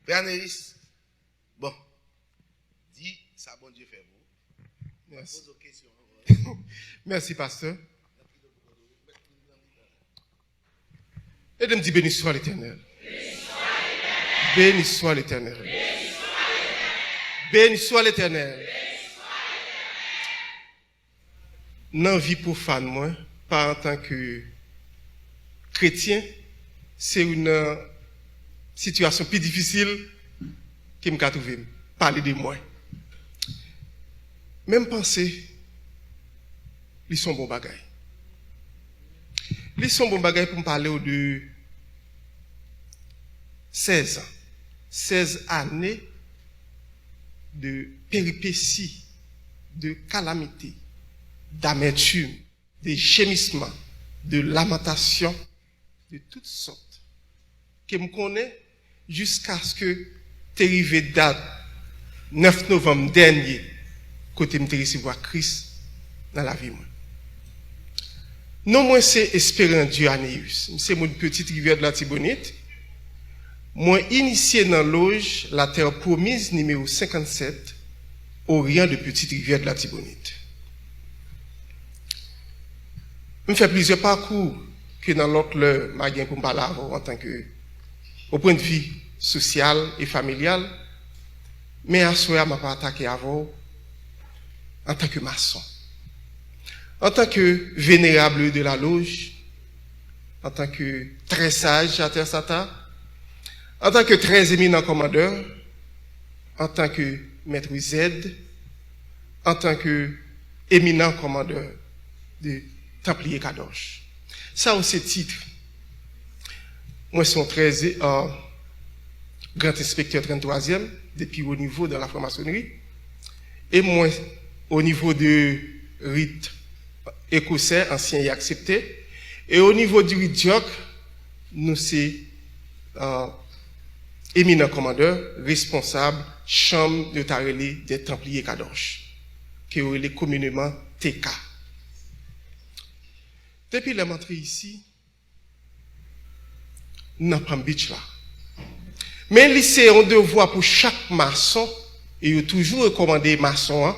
Béanéis, bon, dis, ça bon Dieu fait vous. Merci. Pose aux questions. Merci, pasteur. Et de me dire béni soit l'Éternel. Béni soit l'Éternel. Béni soit l'Éternel. Dans la vie profane, moi, pas en tant que chrétien, c'est une situation plus difficile qui me trouvé. Parler de moi. Même penser, ils sont bons bagailles. Ils sont bons bagailles pour me parler de 16 ans. 16 années de péripéties, de calamités, d'amertume, de gémissements, de lamentations, de toutes sortes, que me connais jusqu'à ce que tu arrivé date 9 novembre dernier, côté me recevoir Christ dans la vie. Non, moi, c'est Espérant Dieu Anéus. C'est mon petite rivière de la Tibonite. Moi, initié dans l'auge, la terre promise, numéro 57, Orient de Petite Rivière de la Tibonite. Je fais plusieurs parcours que dans l'autre, je pour me parler en tant que, au point de vue social et familial, mais à ce moment, je pas attaqué avant en tant que maçon, en tant que vénérable de la loge, en tant que très sage à Terre Sata, en tant que très éminent commandeur, en tant que maître Z, en tant que éminent commandeur de Templier Kadosh. Ça, c'est titre. Moi, je suis très grand inspecteur 33e, depuis au niveau de la franc-maçonnerie. Et moi, au niveau de rite écossais, ancien et accepté. Et au niveau du rite Diok, nous sommes éminent commandeur, responsable, chambre de Tareli des Templiers Kadosh, qui est communément TK. Depuis la rentrée ici, nous n'avons pas là. Mais c'est un devoir pour chaque maçon, et il a toujours recommandé maçon,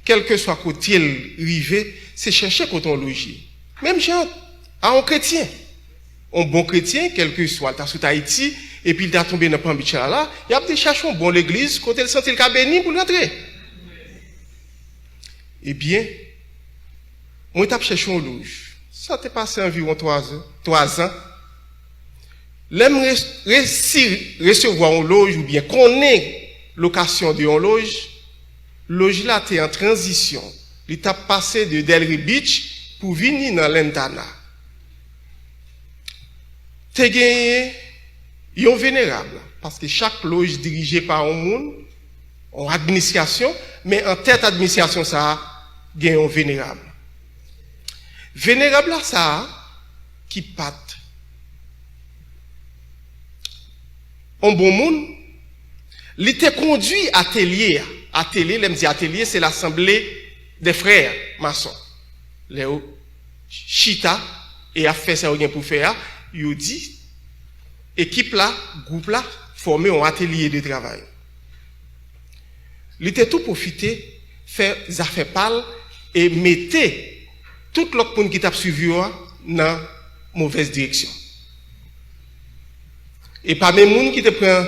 quel que soit côté rivé, c'est chercher côté logis. Même genre, à un chrétien. Un bon chrétien, quel que soit, t'as sous Haïti, et puis il t'a tombé dans le Pambicha là, il a peut-être cherché un bon l'église, côté le sentir le béni pour rentrer. Eh bien, moi, t'as cherché un loge. Ça t'est passé environ 3 ans. L'aime recevoir un loge, ou bien connaître location de un loge là, t'es en transition. Il t'a passé de Delray Beach pour venir dans l'Entana. T'es gagné, ils sont vénérables, parce que chaque loge dirigée par un monde, en administration, mais en tête d'administration, ça a gagné un vénérable. Vénérable, ça qui patte. Un bon monde, il était conduit à atelier. Atelier, l'aime dit atelier, c'est l'assemblée des frères maçons. Les chita, et a fait ça pour faire, il dit, équipe là, groupe là, formé un atelier de travail. Il était tout profité, faire des affaires pâles, et mettait tout l'autre monde qui t'a suivi dans mauvaise direction. Et pas même monde qui te prend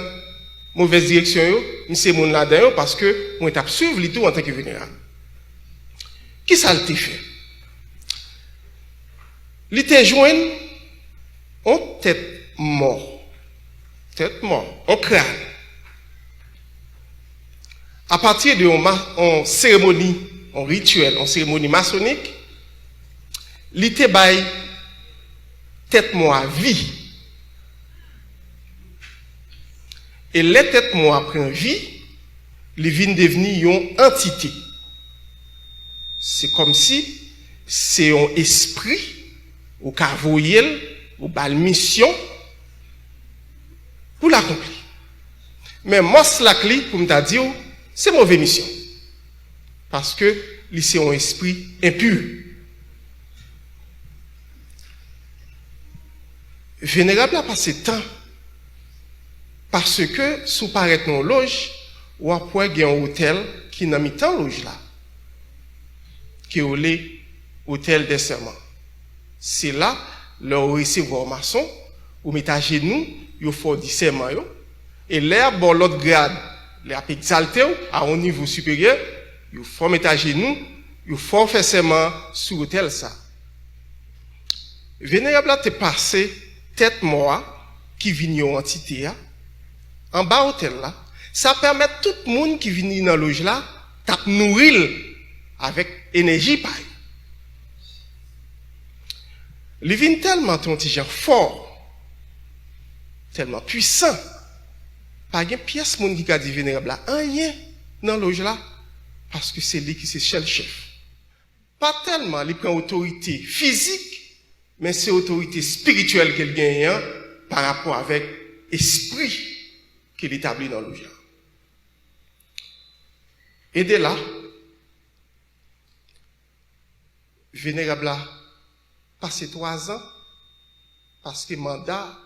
mauvaise direction, c'est mon là-dedans parce que moi t'a suivre les tout en tant que vénérable. Qui ça le fait? Il te joint en tête mort, en crâne. À partir de en cérémonie, en rituel, en cérémonie maçonnique, il te baille tête moi vie. Et les têtes moi prennent vie, ils viennent devenir une entité. C'est comme si c'est un esprit, ou cavoyel, ou bal mission, pour l'accomplir. Mais moi, cela pour me dire, c'est mauvaise mission. Parce que c'est un esprit impur. Vénérable a passé temps Parce que, sous paraître non loge, ou après, il y a un hôtel qui n'a mis tant loge là, qui est l'hôtel des serments. C'est là, leur recevoir maçon, ou mettre à genoux, il faut du serment, et l'air, bon, l'autre grade, l'air exalté, à un niveau supérieur, il faut mettre à genoux, il faut faire serment sur l'hôtel ça. Vénérable là, te passé, tête mort, qui vient en entité, en bas hôtel là, ça permet tout le monde qui vient dans la loge là, de nourrir avec énergie pareil. Il vient tellement fort, tellement puissant, pas de pièce monde qui a dit vénérable là, rien dans la loge là, parce que c'est lui qui c'est le chef. Pas tellement, il prend autorité physique, mais c'est autorité spirituelle qu'elle gagne par rapport avec l'esprit qu'il établit dans le loge. Et de là, vénérable a passé 3 ans, parce que mandat,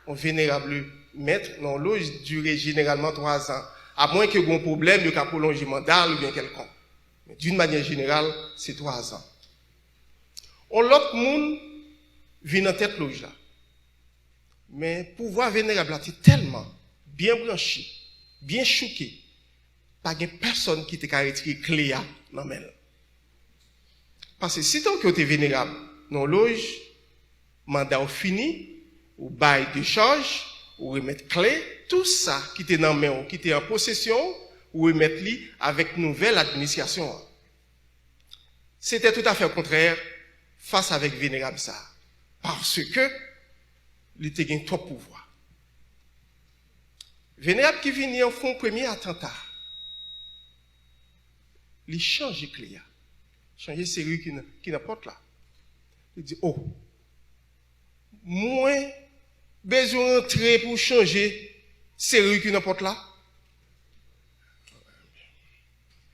un vénérable maître dans la loge durait généralement 3 ans. À moins que un problème, il y a prolonger le mandat ou bien quelconque. Mais d'une manière générale, c'est 3 ans. L'autre monde vient en tête loge là. Mais pouvoir vénérable est tellement bien branché, bien chouqué, pas de personne qui te caractérise clé dans la Parce que si tant que tu es vénérable dans la loge, mandat fini, ou bail de charge, ou remettre clé, tout ça qui était dans la main, qui était en possession, ou remettre li avec nouvelle administration. C'était tout à fait le contraire face avec vénérable ça. Parce que, il était gain trop pouvoir. Vénérable qui vient en fond premier attentat. Il change clé. Changer série qui n'importe là. Il dit, oh, moins besoin d'entrer pour changer série qui n'importe là.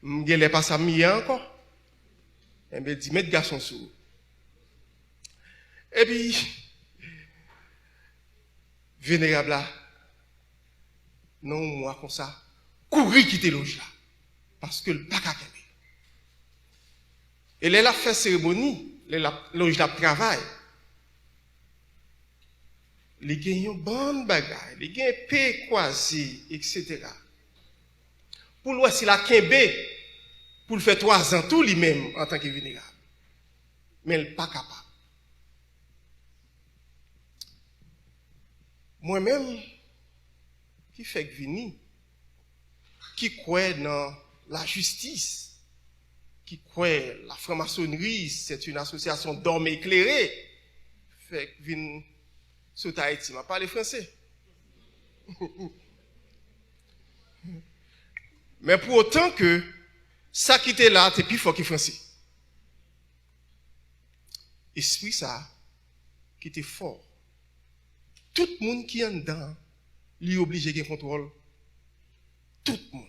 Je n'ai pas ça mis encore. Et bien, dit, mettre garçon sous. Et puis, vénérable là, non, moi, comme ça, courir quitter loge là. Parce que le pas qu'à kembe. Et elle a fait cérémonie, loge là travail. Les gagnants bonne bagaille, les gagnants paix croisés, etc. Pour lui, s'il a kembe, pour le faire 3 ans, tout lui-même, en tant que vénérable. Mais il n'est pas capable. Moi-même, qui fait que vini, qui croit dans la justice, qui croit la franc-maçonnerie, c'est une association d'hommes éclairés, fait que vini, sur Haïti, m'a parlé français. Mais pour autant que ça qui était là, c'est plus fort que français. Esprit ça, qui était fort. Tout le monde qui est en dedans, lui obligé de contrôle. Tout le monde.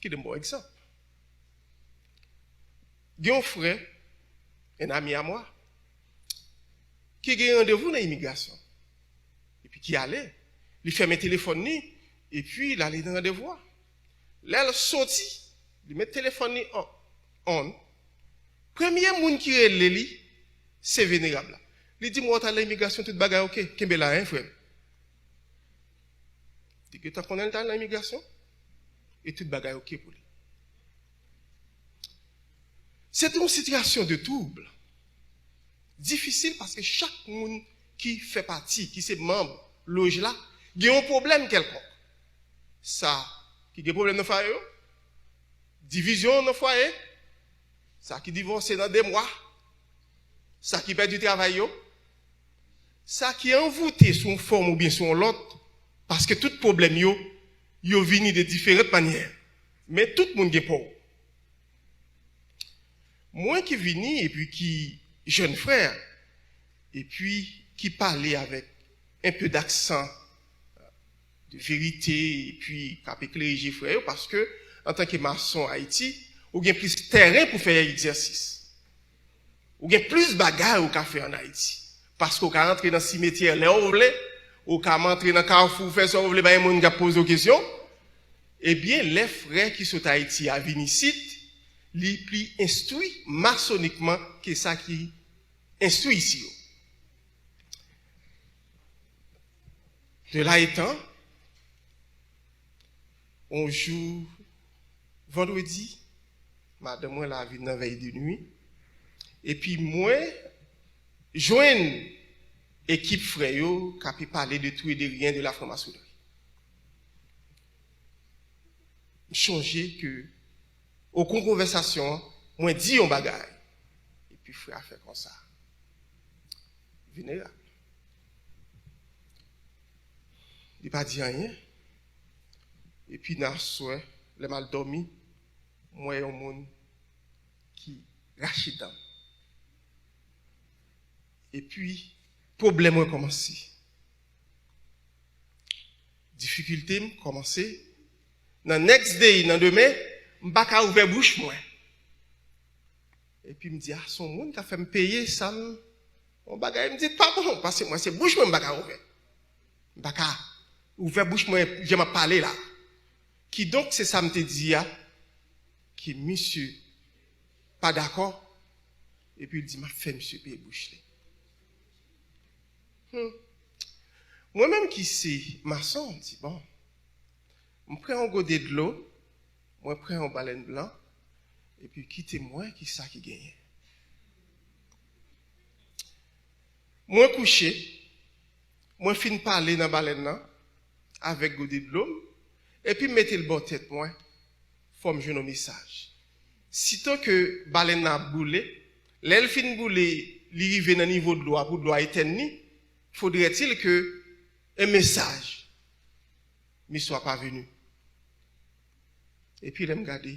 Qui est un bon exemple. Il y a un frère, un ami à moi, qui a un rendez-vous dans l'immigration. Et puis qui allait, il fait mes téléphones, et puis il allait dans le rendez-vous. Là, il sortit, il met le téléphone on. Premier monde qui est là, c'est vénérable. Il dit, moi, tu as l'immigration, toute bagaille, ok. Qu'est-ce que là, hein, frère? Il dit que tu connais l'immigration, et toute bagaille, ok pour lui. C'est une situation de trouble. Difficile parce que chaque monde qui fait partie, qui est membre, loge là, il y a un problème quelconque. Ça, qui a un problème dans le foyer, division dans le foyer, ça qui divorce dans 2 mois, ça qui perd du travail, ça qui est envoûté sur une forme ou bien sur l'autre, parce que tout problème, yo vient de différentes manières. Mais tout le monde est pauvre. Moi qui vini et puis qui jeune frère et puis qui parlait avec un peu d'accent de vérité et puis qui a éclairé frère parce que en tant que maçon Haïti, ou bien plus terrain pour faire exercice. Ou bien plus bagarre au café en Haïti parce qu'on peut rentrer dans le cimetière là où ou qu'à m'entrer dans Carrefour, faire ça, vous voulez pas un monde qui pose des questions. Eh bien, les frères qui sont à Haïti à Vinicite, les plus instruits maçonniquement que ça qui instruit ici. De là étant, on joue vendredi, madame moi la vie dans veille de nuit, et puis moi, joindre équipe frère qui peut parler de tout et de rien de la franc-maçonnerie. Changer que au cours de conversation, moi dis un bagage et puis frère fait comme ça. Vénérable. Il pas dit rien. Et puis dans soir, le mal dormi, moi un monde qui rachit dame. Et puis problème a commencé. Difficulté a commencé. Dans le next day, dans demain, je ne peux pas ouvrir bouche moi. Et puis me dit ah son monde qui a fait me payer ça on bagaille me dit pas bon parce que moi c'est bouche moi me pas ouvrir. Je ne peux pas ouvrir bouche moi je m'a parlé là. Qui donc c'est ça me te dit que monsieur pas d'accord et puis il dit m'a fait monsieur payer bouche là. Moi-même qui c'est maçon, je dis bon, je prends un godet de l'eau, je prends un baleine blanc, et puis quittez-moi qui ça qui gagne. Moi couché, moi fin parler dans baleine là, avec godet de l'eau, et puis mettez le bon tête moi, forme je un message. Sitôt que baleine a boulé, l'elle fin boulé, li rive dans niveau de l'eau pour l'eau éteindre, faudrait-il que un message ne soit pas venu. Et puis, il me regarde,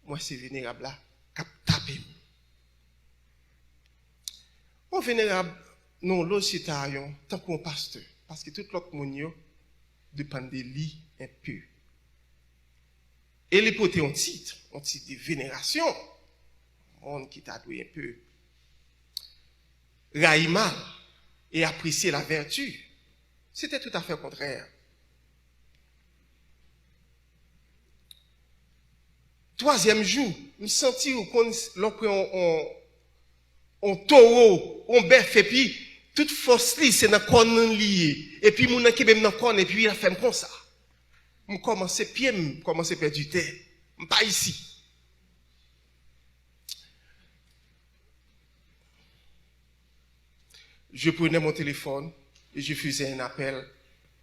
moi, c'est vénérable là, qui a tapé. Mon vénérable, non, l'autre citoyen, tant qu'on pasteur, parce que tout l'autre monde dépend de lui un peu. Et les potés ont titre de vénération, monde qui t'a doué un peu, raille mal et apprécier la vertu. C'était tout à fait contraire. Troisième jour, je me sentis qu'on on taureau, on bœuf, et puis toute force li, c'est dans le corps lié. Et puis mon qui même dans le corps, et puis il a fait comme ça. Je commence pied, je commence à perdre du temps. Je pas ici. Je prenais mon téléphone et je faisais un appel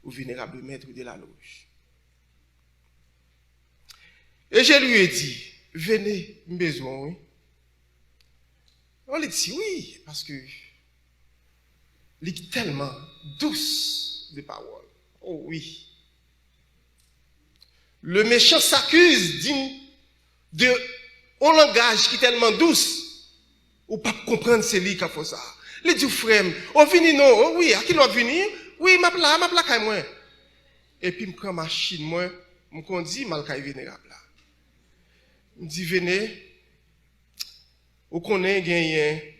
au vénérable maître de la loge. Et je lui ai dit, venez, besoin, oui. On lui dit oui, parce que il est tellement douce de parole. Oh oui. Le méchant s'accuse de un langage qui est tellement douce, ou pas comprendre c'est lui qui a fait ça. Il dit frère, on vini non, oh oui, à qui l'on vini? Oui, m'a pla moi. Et puis, je prends ma machine, moi, je conduis mal vénérable là. Je dis, venez, vous connaissez, gagné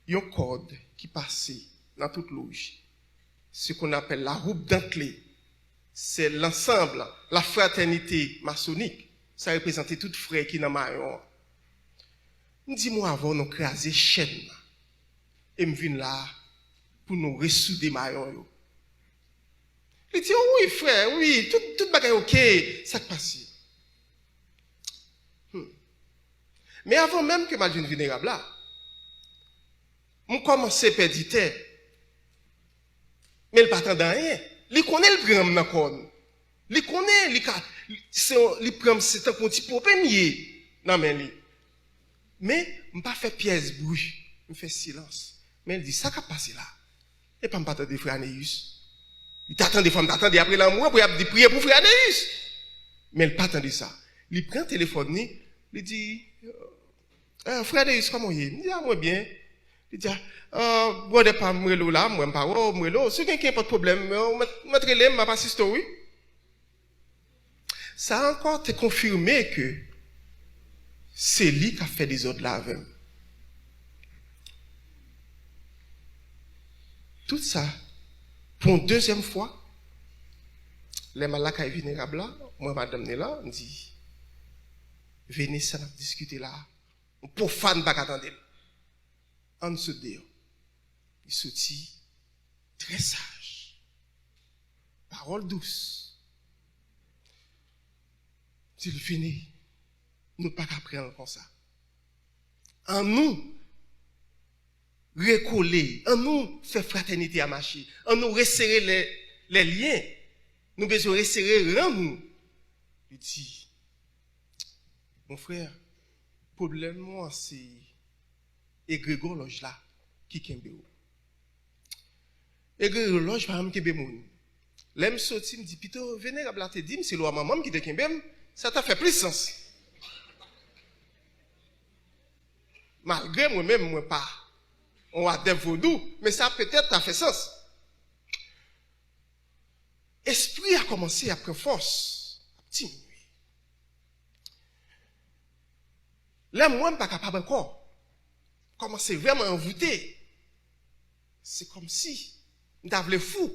un code qui passe dans toute loge. Ce qu'on appelle la roue dentelée. C'est l'ensemble, la fraternité maçonnique. Ça représente tout frère qui est dans maillon. Dis-moi avant nous craser chaîne. Et me viens là pour nous ressouder maillon. Il dit, oh oui, frère, oui, tout bagay ok, ça passe. Mais avant même que ma jeune vénérable là, je commence à perdre du temps. Mais il ne s'attend à rien. Il connaît le gramme dans le corps. Il connaît, il prend c'est un petit premier dans mes mains. Mais je ne pas fait pièce bruit, je fais silence. Mais il dit, ça qui a passé là. Et pas me pas de frère Néus. Il t'attend des femmes, t'attend après l'amour, pour prier pour frère Néus. Mais il n'a pas attendu ça. Il prend le téléphone, il dit, frère Néus, comment il est? Il dit, ah, moi bien. Il dit, bon, de pas m'relo là, moi, pas, oh, m'relo. Si quelqu'un n'a pas de problème, mettre les m'a pas assisté, oui. Ça a encore te confirmé que c'est lui qui a fait des autres là avec. Tout ça, pour une deuxième fois, les malades qui sont vénérables là, moi, madame là, on dit, venez, ça va discuter là. Pour fan, pas attendre. On se dit, il sortit très sage. Parole douce. S'il finit, nous pas qu'à prendre comme ça. En nous, recoller, en nous, faire fraternité à marcher, en nous resserrer les liens. Nous besoin resserrer nous. Il dit, mon frère, problème moi c'est égrégore loge là qui kembe ou. Égrégore loge par exemple kembe moun. L'aime sorti me dit plutôt vénérable là te dit c'est loi maman qui te kembe, ça t'a fait plus sens. Malgré moi-même moi pas on a des vaudou, mais ça peut-être t'a fait sens. Esprit a commencé à prendre force, à diminuer. Là, moi, je ne suis pas capable encore. Commencer vraiment à envoûter. C'est comme si je voulais fou.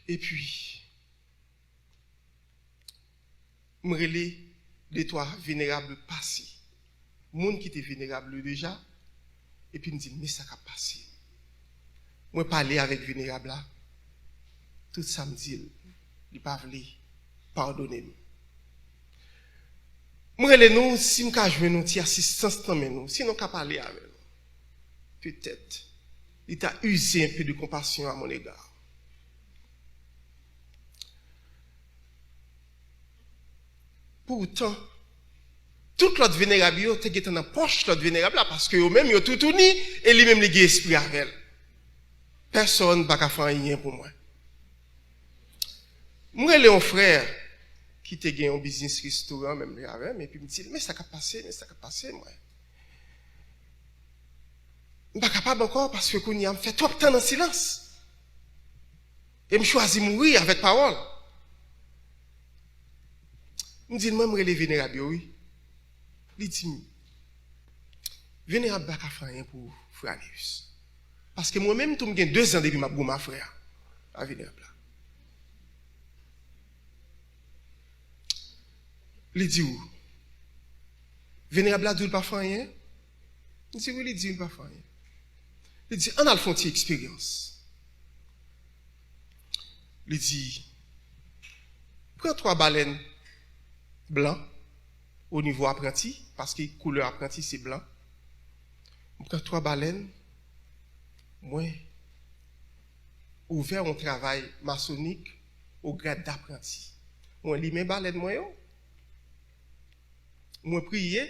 Et puis, je me relais de toi vénérable passé. Monde qui était vénérable déjà. Et puis, je me dis, mais ça a passé. Moi, parler avec vénérable là. Tout ça me dit, il pas voulu pardonner. Moi, nous, si nous avons une petite assistance dans nous, si nous avons parlé avec nous, peut-être, il t'a usé un peu de compassion à mon égard. Pourtant, toute l'autre vénérable, tu es dans la poche l'autre vénérable parce que eux-mêmes, ils ont tout uni et lui-même, ils ont esprit avec elle. Personne ne va faire rien pour moi. Moi, j'ai un frère qui te gagné un business restaurant, même avec, et puis il me dit, mais ça a passé, moi. Je ne suis pas capable encore parce que je me fait trop de temps en silence. Et je choisis de mourir avec parole. Je me dis, moi, je suis vénérable, oui. Il dit, vénérable, je ne peux pas faire rien pour frère Neus. Parce que moi-même, je suis 2 ans depuis ma frère, à vénérable. Il dit où? Vénérable là, il ne pas faire rien? Il dit oui, il dit il ne pas faire rien. Il dit, on a le fond expérience. Il dit, prends 3 baleines blancs au niveau apprenti, parce que couleur apprenti c'est blanc. Prends 3 baleines, moi, ouvert un travail maçonnique au grade d'apprenti. Moi, lis mes baleines, moi prier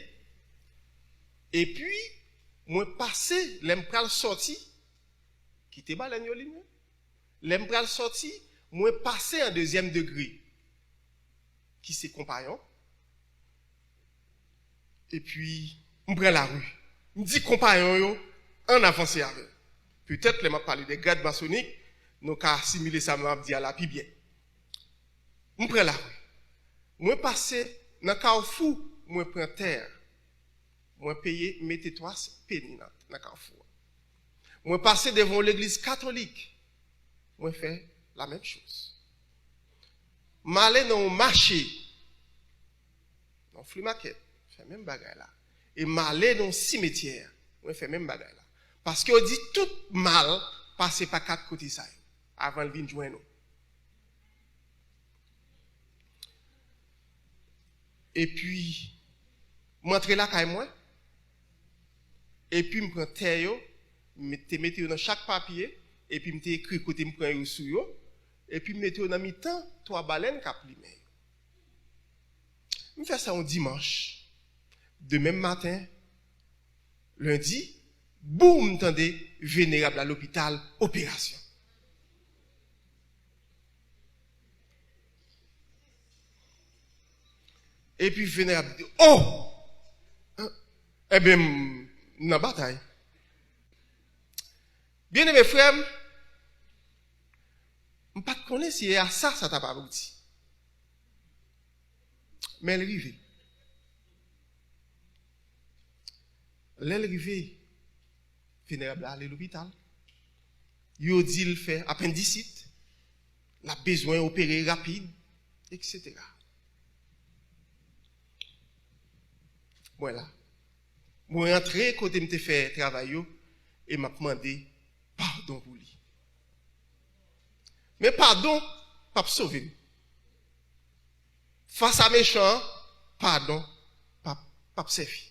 et puis moi passer l'empral sorti qui était baleine yo ligne l'empral sorti moi passer en 2e degré qui c'est compagnon et puis on prend la rue me dit compagnon yo en avancer avec peut-être les m'a parlé des grades maçonniques nous ca assimiler ça m'a dit à la pi bien on prend la rue moi passer dans Carrefour moi prends terre, moi payer mettez 3 penny dans Carrefour. Moi passer devant l'église catholique, moi fais la même chose. M'aller dans un marché, dans flea market, fait même bagaille là. Et m'aller dans un cimetière, moi fais même bagaille là. Parce qu'on dit tout mal passer par 4 côtés ça avant de venir joindre nous. Et puis m'entrer là quand moi et puis me prend terre yo mettre dans chaque papier et puis me écrit côté me prend yo sous yo et puis mettre dans mi-temps 3 baleines cap limé me faire ça un dimanche de même matin lundi boum tendez vénérable à l'hôpital opération et puis vénérable dit oh eh bien, dans la bataille. Bien aimé frère, je ne sais pas si à ça t'a pas abouti. Mais elle est arrivée. Elle est arrivée, vénérable à l'hôpital. yo dit le fait appendicite, la besoin opérer rapide, etc. Voilà. Moi rentré côté me fait travail et m'a demandé pardon pour lui. Mais pardon, pas sauver. Face à méchant, pardon, pas servir.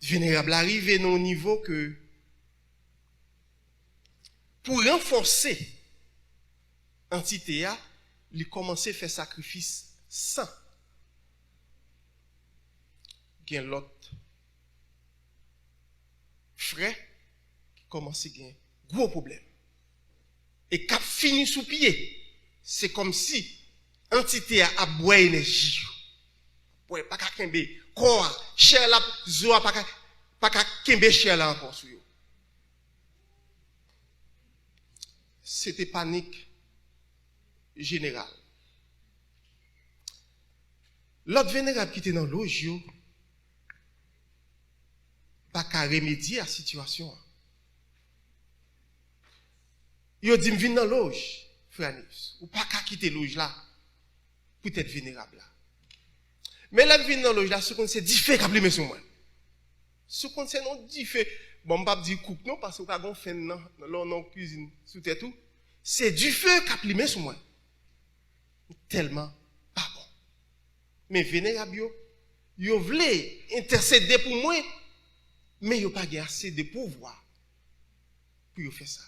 Vénérable arrive à un niveau que pour renforcer l'entité, il commence à faire sacrifice sans. Il y a l'autre frère qui commence à gagner gros problème. Et quand fini sous pied, c'est comme si l'entité a boire énergie. Ouais, pas qu'à kembe corps, chair la zoa pas qu'à kembe chair là encore sur yo. C'était panique générale. L'autre vénérable qui était dans loge pas qu'à remédier à la situation. Yo dit me vinn dans loge, frère Nils, ou pas qu'à quitter loge là pour être vénérable là. Mais là vinn dans loge là, ce qu'on c'est diffé qu'a plimer sur moi. Ce qu'on c'est non diffé, bon pas dire coupe non parce que pas gon fin non cuisine sous tête tout. C'est du feu qu'a plimer sur moi. Tellement pas bon. Mais vénérable yo voulait intercéder pour moi, mais yo pas assez de pouvoir pour yo faire ça.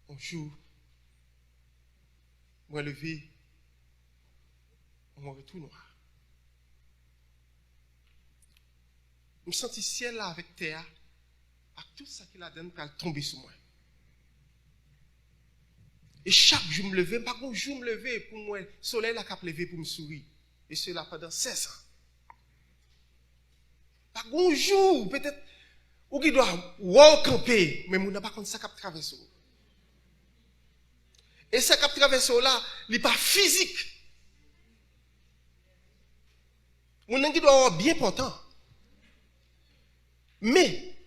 Un jour, moi levé, on retourne noir. Je me sens ciel là avec terre, avec tout ça qui la donne pour tomber sur moi. Et chaque jour je me levais, pas un jour me lever pour moi, le soleil là qui levé pour me sourire. Et cela pendant 16 ans. Pas un jour, peut-être, ou qui doit camper, mais on n'a pas compte ça qui traverse. Et ça qui traverse là, il n'est pas physique. On a qui doit avoir bien important. Mais,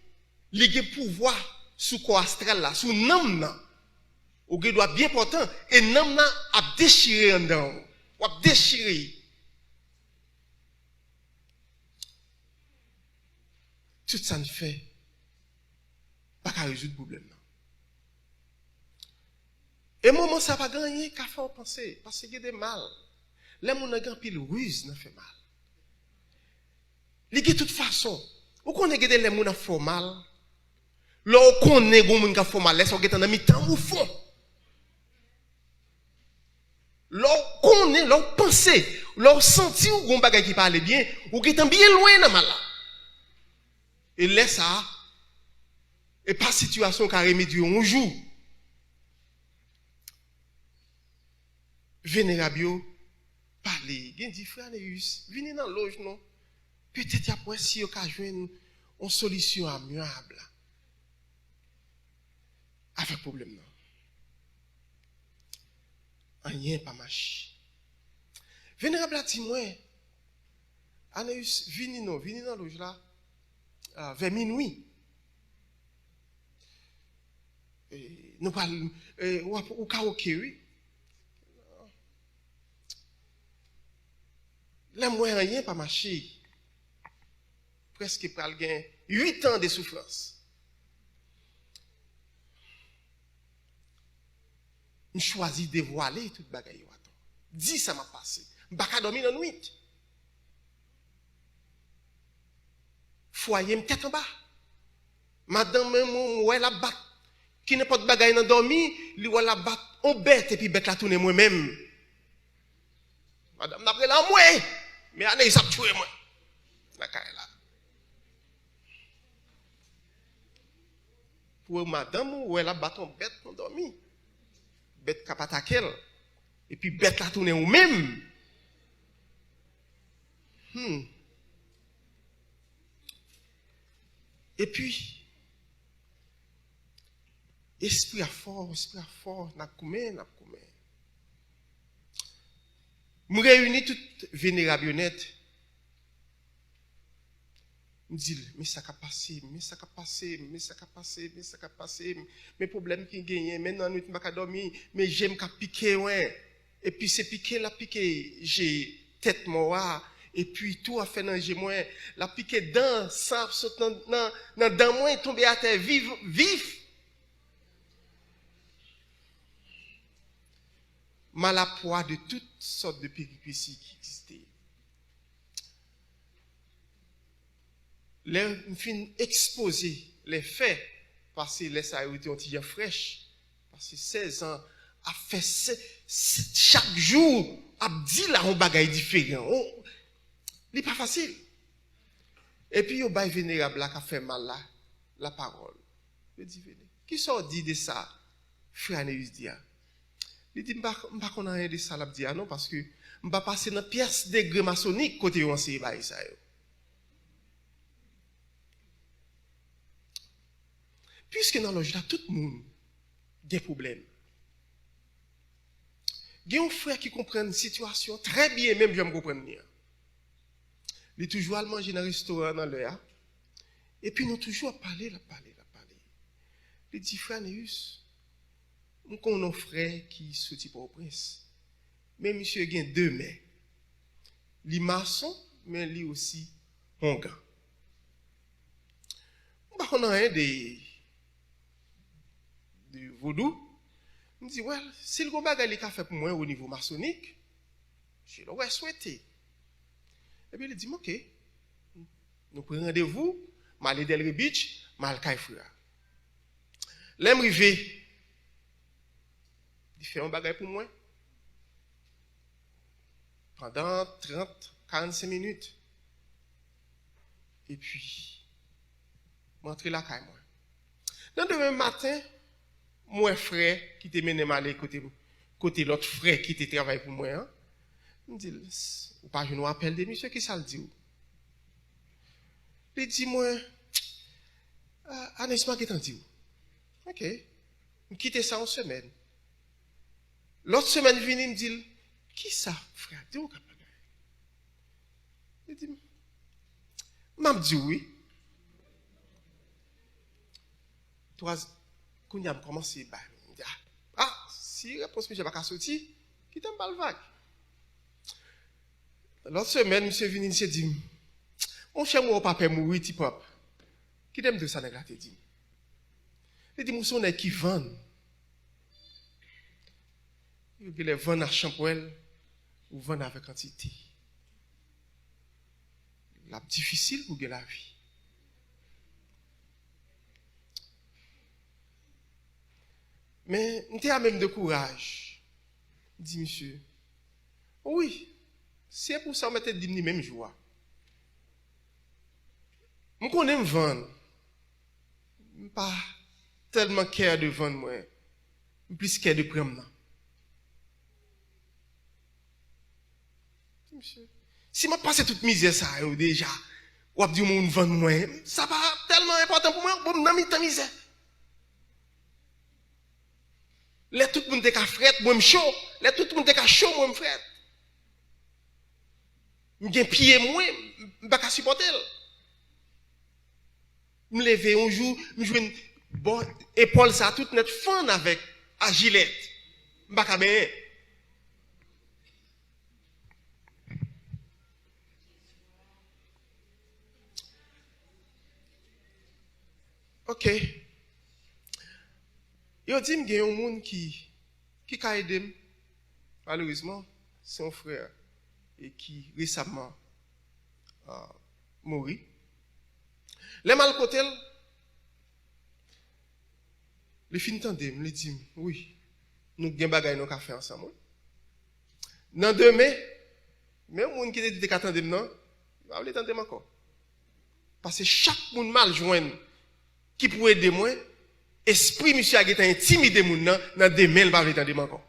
il y a pouvoir sous corps astral là, sous nam là. Ou qui doit bien important. Et nam là a déchiré en dedans. Ou a déchiré. Tout ça ne fait pas qu'à résoudre le problème. Et moment ça va gagner qu'à faire penser parce qu'il y a des mal. Les gens ont pile ruse n'a fait mal. Il y a de toute façon, ou qu'on ait les gens qui font mal, là qu'on ait les gens qui font mal, laisse on dans mi-temps au fond. Là qu'on ait, là penser, là sentir ou gon bagay qui parle bien, ou qui est bien loin dans mal. Et laisse ça et pas situation qui a remédié un jour. Vénérable, parler. Gen dit frère Neus, venez dans loge non. Peut-être après si vous avez joindre une solution amiable avec problème non. Rien pas marché. Vénérable a dit moi, Aneus, venez dans loge là vers minuit. Nous parlons au karaoké oui. Là, moi, rien pas marché. Presque pas le 8 ans de souffrance. Je choisis de voiler toute bagaille. 10 ça m'a passé. Je ne vais pas dormir la nuit. Foyer, me tête en bas. Madame, moi, la bat. Qui n'est pas de bagaille dans dormir, lui, la bat. On bête et puis bête la tourner moi-même. Madame, d'après la moi. Mais allez, il s'est tué moi. La carrière là. Pour madame, ou elle a bâton bête pour dormir. Bête qui a attaqué. Et puis bête la tourner ou même. Et puis, esprit à fort, n'a combien. Je réunis toute vénérable honnête me dit, mais ça a passé, mes problèmes qui gagnent, maintenant, nous ne pas dormir, mais j'aime qu'à piquer, ouais. Et puis, c'est piqué, la piqué, j'ai tête moi, et puis tout a fait dans j'ai moi, la piqué dans, sang, saute dans moi, tombé à terre, vif. Mal à poids de toutes sortes de péripéties qui existaient. Les fin exposer les faits, parce que les ça a été un petit fraîche, parce que 16 ans, a fait chaque jour, a dit là un bagage différent. C'est pas facile. Et puis, au bail vénérable là, qui a fait mal là, la parole. Je dis, venez. Qui sort dit de ça, frère Neus dit? Il dit, je ne sais pas rien de ça, là, dit, non, parce que je ne vais pas passer dans la pièce de degré maçonnique côté où on s'est bail ça. Puisque dans l'âge là, tout le monde a des problèmes. Il y a un frère qui comprend une situation très bien, même je me comprends bien. Il est toujours à manger dans un restaurant dans l'heure. Et puis nous toujours à parler. Il dit, frère Neus, nous avons un frère qui sortit pour le prince. Mais monsieur a 2 mains. Il est maçon, mais lui aussi un gars. On a un de vaudou. Il me dit, ouais, si le combat qu'il a fait pour moi au niveau maçonnique, je l'aurais souhaité. Et puis il dit, ok, nous prenons rendez-vous, mal Delray Beach, mal Kaifra. L'aime rivé, il fait un bagage pour moi. Pendant 30-45 minutes. Et puis, je rentre là, moi. Dans le demain matin, mon frère qui était mené mal côté l'autre frère qui était travaillé pour moi, hein, il me dit, ou pas, je nous appelle de monsieur qui ça le dit. Il dit, moi, Anesma qui t'en dit. Ok. Je quitte ça en semaine. L'autre semaine, il vient me dit, qui ça, frère? Dis-moi, il dit, m'a dit oui. Toi, quand il a commencé, il dit, si réponse monsieur pas sortir, qui t'aime pas le vague. L'autre semaine, monsieur venu, il s'est dit, mon cher, mon papa mourir, petit pop. Qui t'aime de ça, nègre, te dit. Il dit, mon son est qui vend. Il dit, les vend à Champoel, ou vend avec quantité. La difficile pour la vie. Mais, on a même de courage. Il dit, monsieur, oui, c'est pour ça que je me même joie. Je connais me vendre. Je ne pas tellement cœur de vendre, moi. Je plus cœur de prendre. Monsieur, si je passe toute misère, ça, déjà, ou dit que je vends moi, ça n'est pas tellement important pour moi, pour me mettre misère. Là, tout le monde est fret, moi, je suis chaud. Là, tout le monde est chaud, moi, je suis fret. Je suis pied, moi, je ne peux pas supporter. Je me lève un jour, je joue une bonne épaule, ça, toute notre fan avec la gilette. Je ne peux pas bien. Ok. Yo dit qu'il y a un monde qui a aidé. Malheureusement, c'est un frère et qui récemment mort. Les mal côté, les fins tendez, me dit oui, nous avons bagay nous faire ensemble. Dans demain, même monde qui dit qu'attendez non, va aller tendre encore. Parce que chaque monde mal joindre qui pourrait aider moi, esprit monsieur a été intimidé moun nan demain il va aller tendre encore.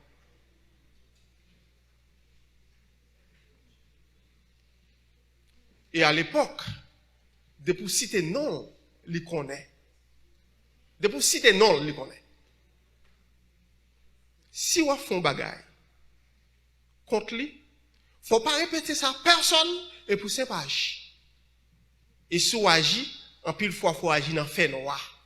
Et à l'époque, de pour citer non, il connaît. De pour citer non, il connaît. Si on fait un bagay contre lui, faut pas répéter ça à personne et pour 5 pages. Et si on agit, en pile fois, faut agir dans le fait noir.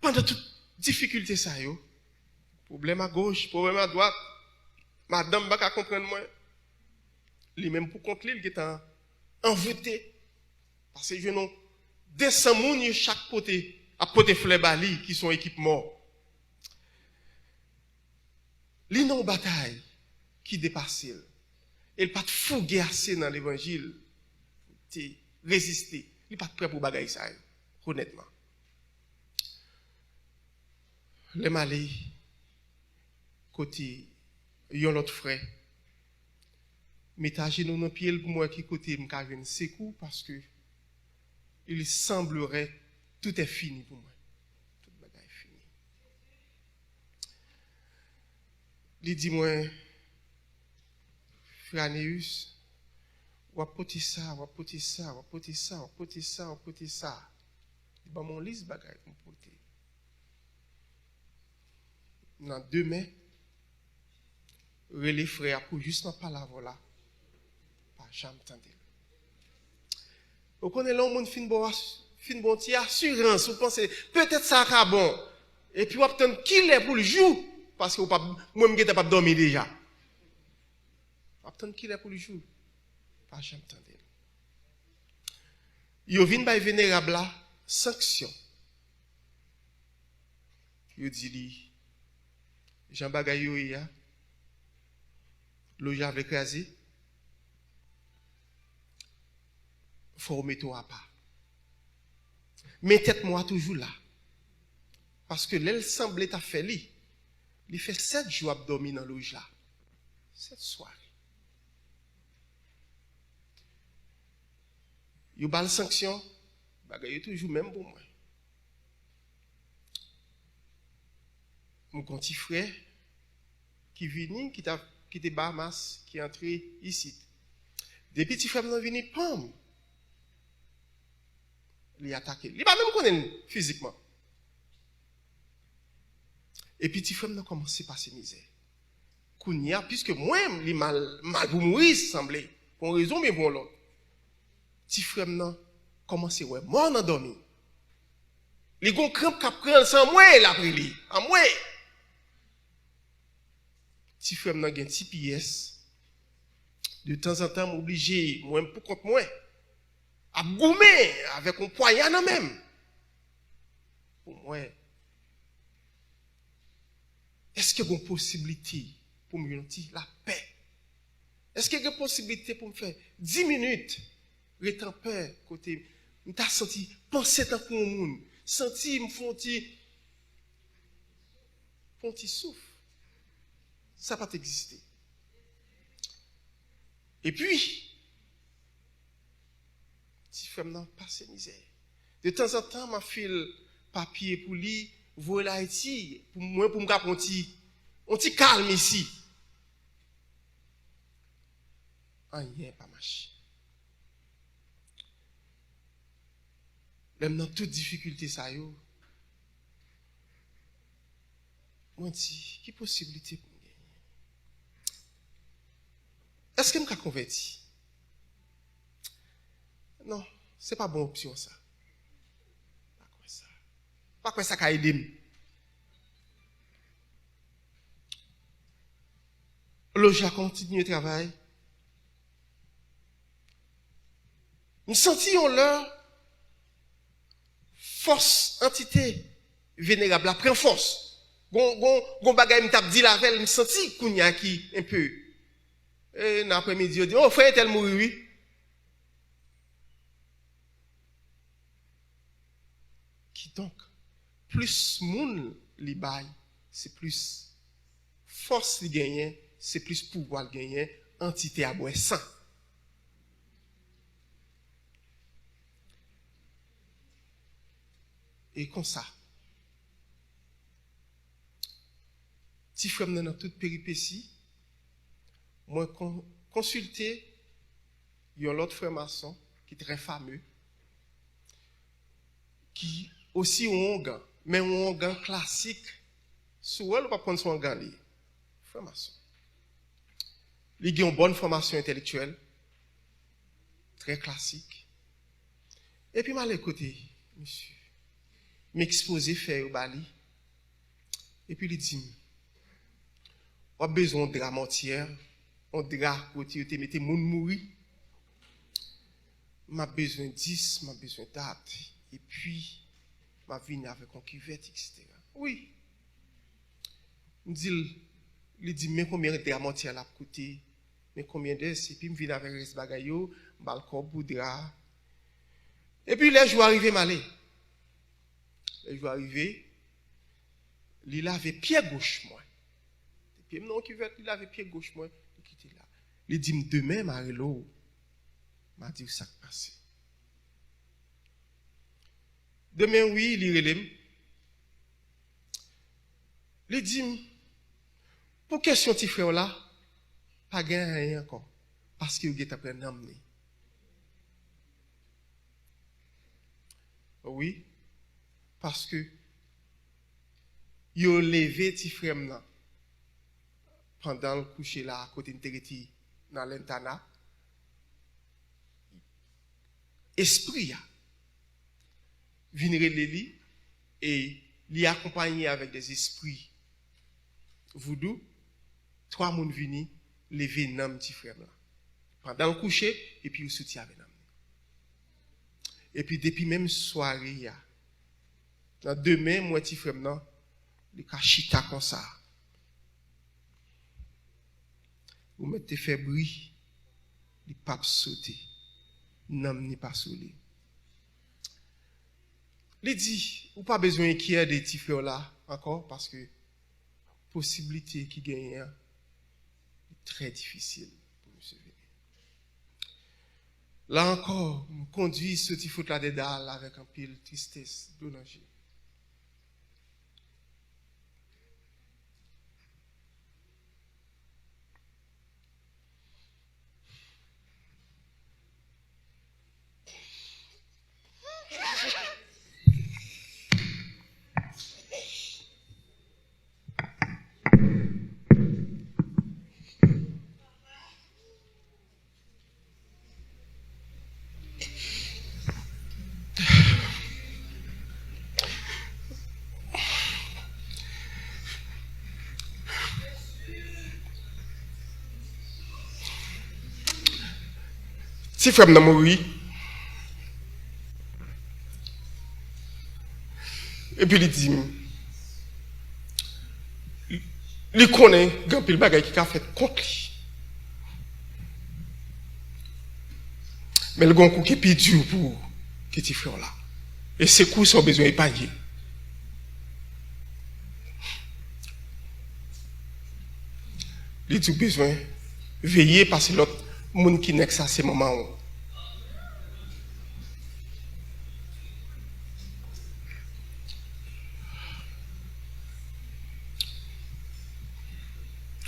Pendant toute difficulté, ça, yo, problème à gauche, problème à droite, madame va comprendre moi. Lui-même pour contre lui, il est envoûté. Parce que je n'ai 200 personnes chaque côté, à côté fleur bali, qui sont équipements. Li non bataille qui dépasse. Il pas de fouguer assez dans l'évangile. Résister. Il pas prêt pour bagaille ça. Honnêtement. Les malais, côté, yon l'autre frère. Mettez nous dans pied pour moi qui côté m'kavine secours parce que il semblerait tout est fini pour moi. Tout bagaille est fini. Il dit moi frère Néus, ou poter ça, ou poter ça, ou poter ça, ou poter ça, ou poter ça. Il ba mon liste bagaille pour poter. Dans 2 mai, relais frère pour juste n'en parler voilà. Pas jamais entendu. Vous connaissez l'homme monde fin bon assurance, vous pensez peut-être ça sera bon. Et puis vous attendez qu'il est pour le jour parce que vous pas moi me pas dormir déjà. Vous attendez qu'il est pour le jour. Pas jamais entendu. Yo vinn bay vénérable là sanction. Yo dit li Jean bagay yo ya loja avec écrasé. Faut mettre à part. Mais tête moi toujours là. Parce que l'elle semblait à faire li. Il fait 7 jours à dormir dans loge là. 7 soirées. Yo bal sanction, bagay toujours même pour moi. Mon petit frère qui vini qui t'a quitté Bahamas qui est entré ici. Des petits frères sont venus pam. Il attaqué. Il pas même connaître physiquement. Et puis petit frère n'a commencé par ses misères. Kounia puisque moi il mal pour mourir semblait pour raison mais pour l'autre. Petit frère n'a commencé ouais mort dans dormi. Les gon crampe qu'a prendre sans moi la pris en moi. Petit frère n'a gen petit pièce. De temps en temps m'obligé moi pour contre moi à goumer avec un poignard dans même. Pour moi est-ce qu'il y a une possibilité pour me donner la paix? Est-ce qu'il y a une possibilité pour me faire 10 minutes rester en paix côté me t'a senti penser tant pour un monde, senti me font petit souffle. Ça pas exister. Et puis si frère n'a pas ses misères. De temps en temps m'a file papier pour lui voler Haïti pour moi pour me faire un petit calme ici. Rien pas marché. Même dans toute difficulté ça yo. Moi dis, qui possibilité pour gagner? Est-ce que me ka converti? Non, c'est pas bonne option ça. Pas quoi ça. Pas quoi ça ka aider. Loja continue de travail. Nous sentions leur force entité vénérable la prend force. Gon bagay me t'a dit la veille, me senti kounya qui un peu et l'après-midi on dit oh frère tel mourir oui. Qui donc plus moun li bay, c'est plus force li gagner, c'est plus pouvoir gagner, entité à boire sang. Et comme ça, si frère dans toute péripétie, moi consulter un autre frère maçon qui est très fameux, qui aussi un gant, mais un gant classique. Soit elle va prendre son gant frère maçon. Il a une bonne formation intellectuelle, très classique. Et puis, mal écouté, monsieur, m'exposer faire au Bali. Et puis, il dit, on a besoin de drap entière, on drap côté, tu mettez moun mourir. M'a besoin de 10, m'a besoin d'art. Et puis, m'a venu avec un cuvette, etc. Oui. Il dit, mais combien de drap entière l'a coûté? Mais combien d'heures? Et puis, je viens avec les bagailles, balcon, boudra. Et puis, les jours arrivés, m'aller. Les jours arrivés, il avait pied gauche, moi. Et puis, non, il avait pied gauche, moi. Il quitté là. Il dit, demain, Marilo, m'a dit, ça qui passe. Demain, oui, il relève. Il dit, pour question de frère là, pas gagner rien encore. Parce qu'il est après d'emmener. Oui, parce que il a levé petit frère là pendant le coucher là à côté de Tereti dans l'internat. Esprit a venu les et l'y accompagné avec des esprits voodoo. 3 moun vini lever nam petit frère là pendant le coucher et puis il soutient avec nam. Et puis depuis même soirée dans demain moi petit frère là il ka chita comme ça. Vous mettez fait bruit, il pas sauter. Nam ni pas soulé. Il dit, ou pas besoin qu'il y ait des petits frères là encore parce que possibilité qui gagne est très difficile pour me sauver. Là encore, me conduit ce petit foot là de dalle avec un pile tristesse, dommage. Si frère n'a mouru, et puis il dit, il connaît grand pile bagay qui a fait contre lui. Mais le grand coup qui est plus dur pour petit frère là. Et ces coups sont besoin d'épargner. Il dit besoin de veiller parce que l'autre monde qui n'est que ça, c'est moment où.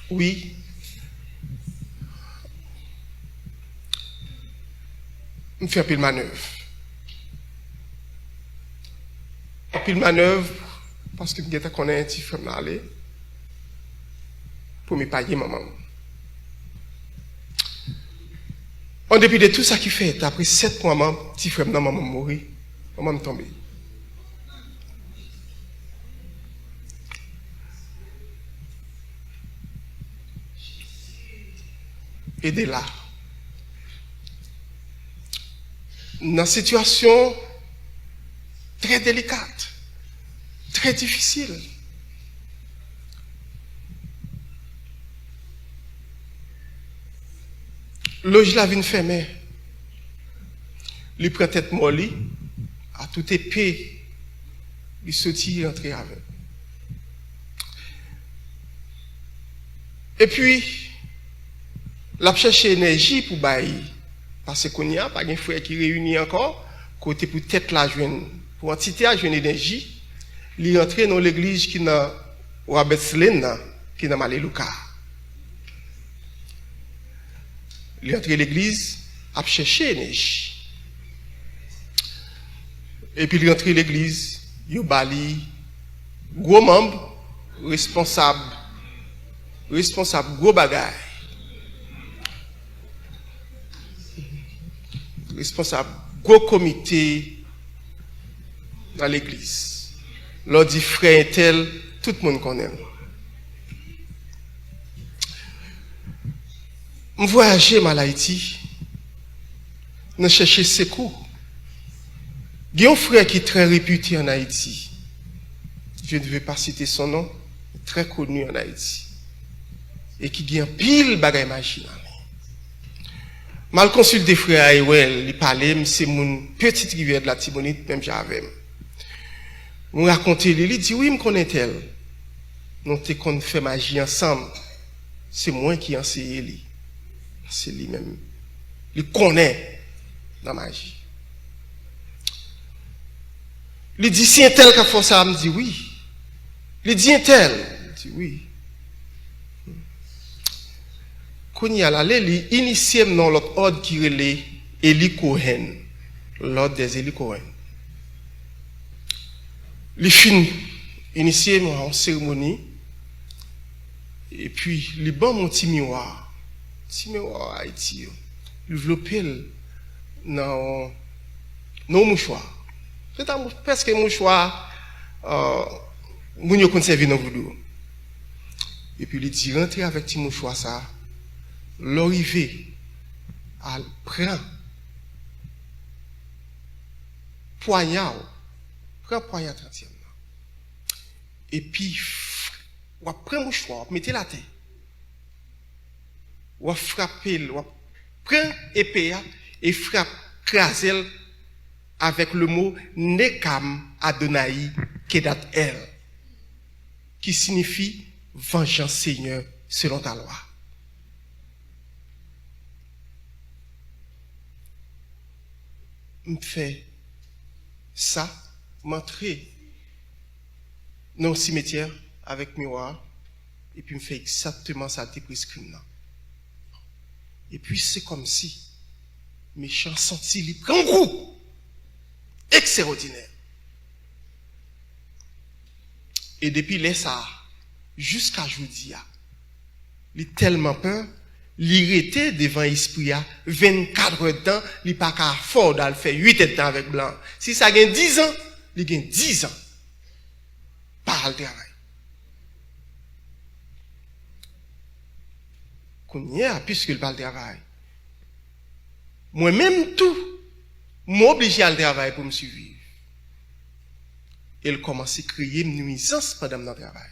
Oui. On fait un peu de manœuvre. Un peu de manœuvre parce que je connais un petit frère aller pour me payer maman. En dépit de tout ça qui fait, après 7 mois, mon petit frère maman mourir, maman me tombe. Et de là, dans une situation très délicate, très difficile, loge la vie fermée, lui prend tête molly, à toute épée, lui sortit et entrer avec. Et puis, l'a cherché énergie pour bailler. Parce qu'on n'y a pas de frère qui réunit encore, côté pour tête la jeune, pour entité à jeune énergie, il est entré dans l'église qui n'a Wabetslena, qui n'a Malélouka. Il est entré dans l'église, a cherché énergie. Et puis il est entré dans l'église, il bali, gros membre, responsable, gros bagaille. responsable, gros comité dans l'église. Leur dit frère tel, tout le monde connaît. Je voyageais à Haïti, je cherchais secours. Il y a un frère qui est très réputé en Haïti. Je ne vais pas citer son nom, très connu en Haïti. Et qui a pile bagaille magie. Mal consulté frère Aïwel, il parlait, c'est mon petite rivière de la Tibonite, même j'avais. Je racontais, il dit, oui, je connais tel. Nous avons fait magie ensemble. C'est moi qui enseigne lui. C'est lui-même. Il connaît la magie. Il dit, si un tel qui a fait ça, il me dit oui. Il dit un tel, il dit oui. Quand il y a là, il initie dans l'autre ordre qui est Eli Cohen, l'ordre des Eli Cohen. Il finit, initié en cérémonie, et puis il bon mon petit miroir Haïti, il développé dans nos mouchoirs. C'est presque un mouchoir, moun yo conservé dans voodoo. Et puis il dit rentrer avec petit mouchoir ça, l'arrivée à prendre poignard 30e. Et puis on prend mouchoir, mettez la tête. On frapper, on prend épée et frappe craser avec le mot Nekam Adonai Kedat El, qui signifie vengeance Seigneur selon ta loi. Je fais ça, m'entrer dans le cimetière avec miroir, et puis je fais exactement ça, t'es prescrit. Et puis c'est comme si méchant senti, il prend un groupe extraordinaire. Et depuis là, ça, jusqu'à aujourd'hui, il a tellement peur, il était devant l'esprit, 24 heures de temps, il n'a pas qu'à fort d'aller faire 8 heures de temps avec blanc. Si ça gagne 10 ans, il gagne 10 ans. Par le travail. Qu'on y a, puisqu'il parle de travail. Moi-même, tout, m'oblige à le travail pour me suivre. Il commence à crier une nuisance pendant mon travail.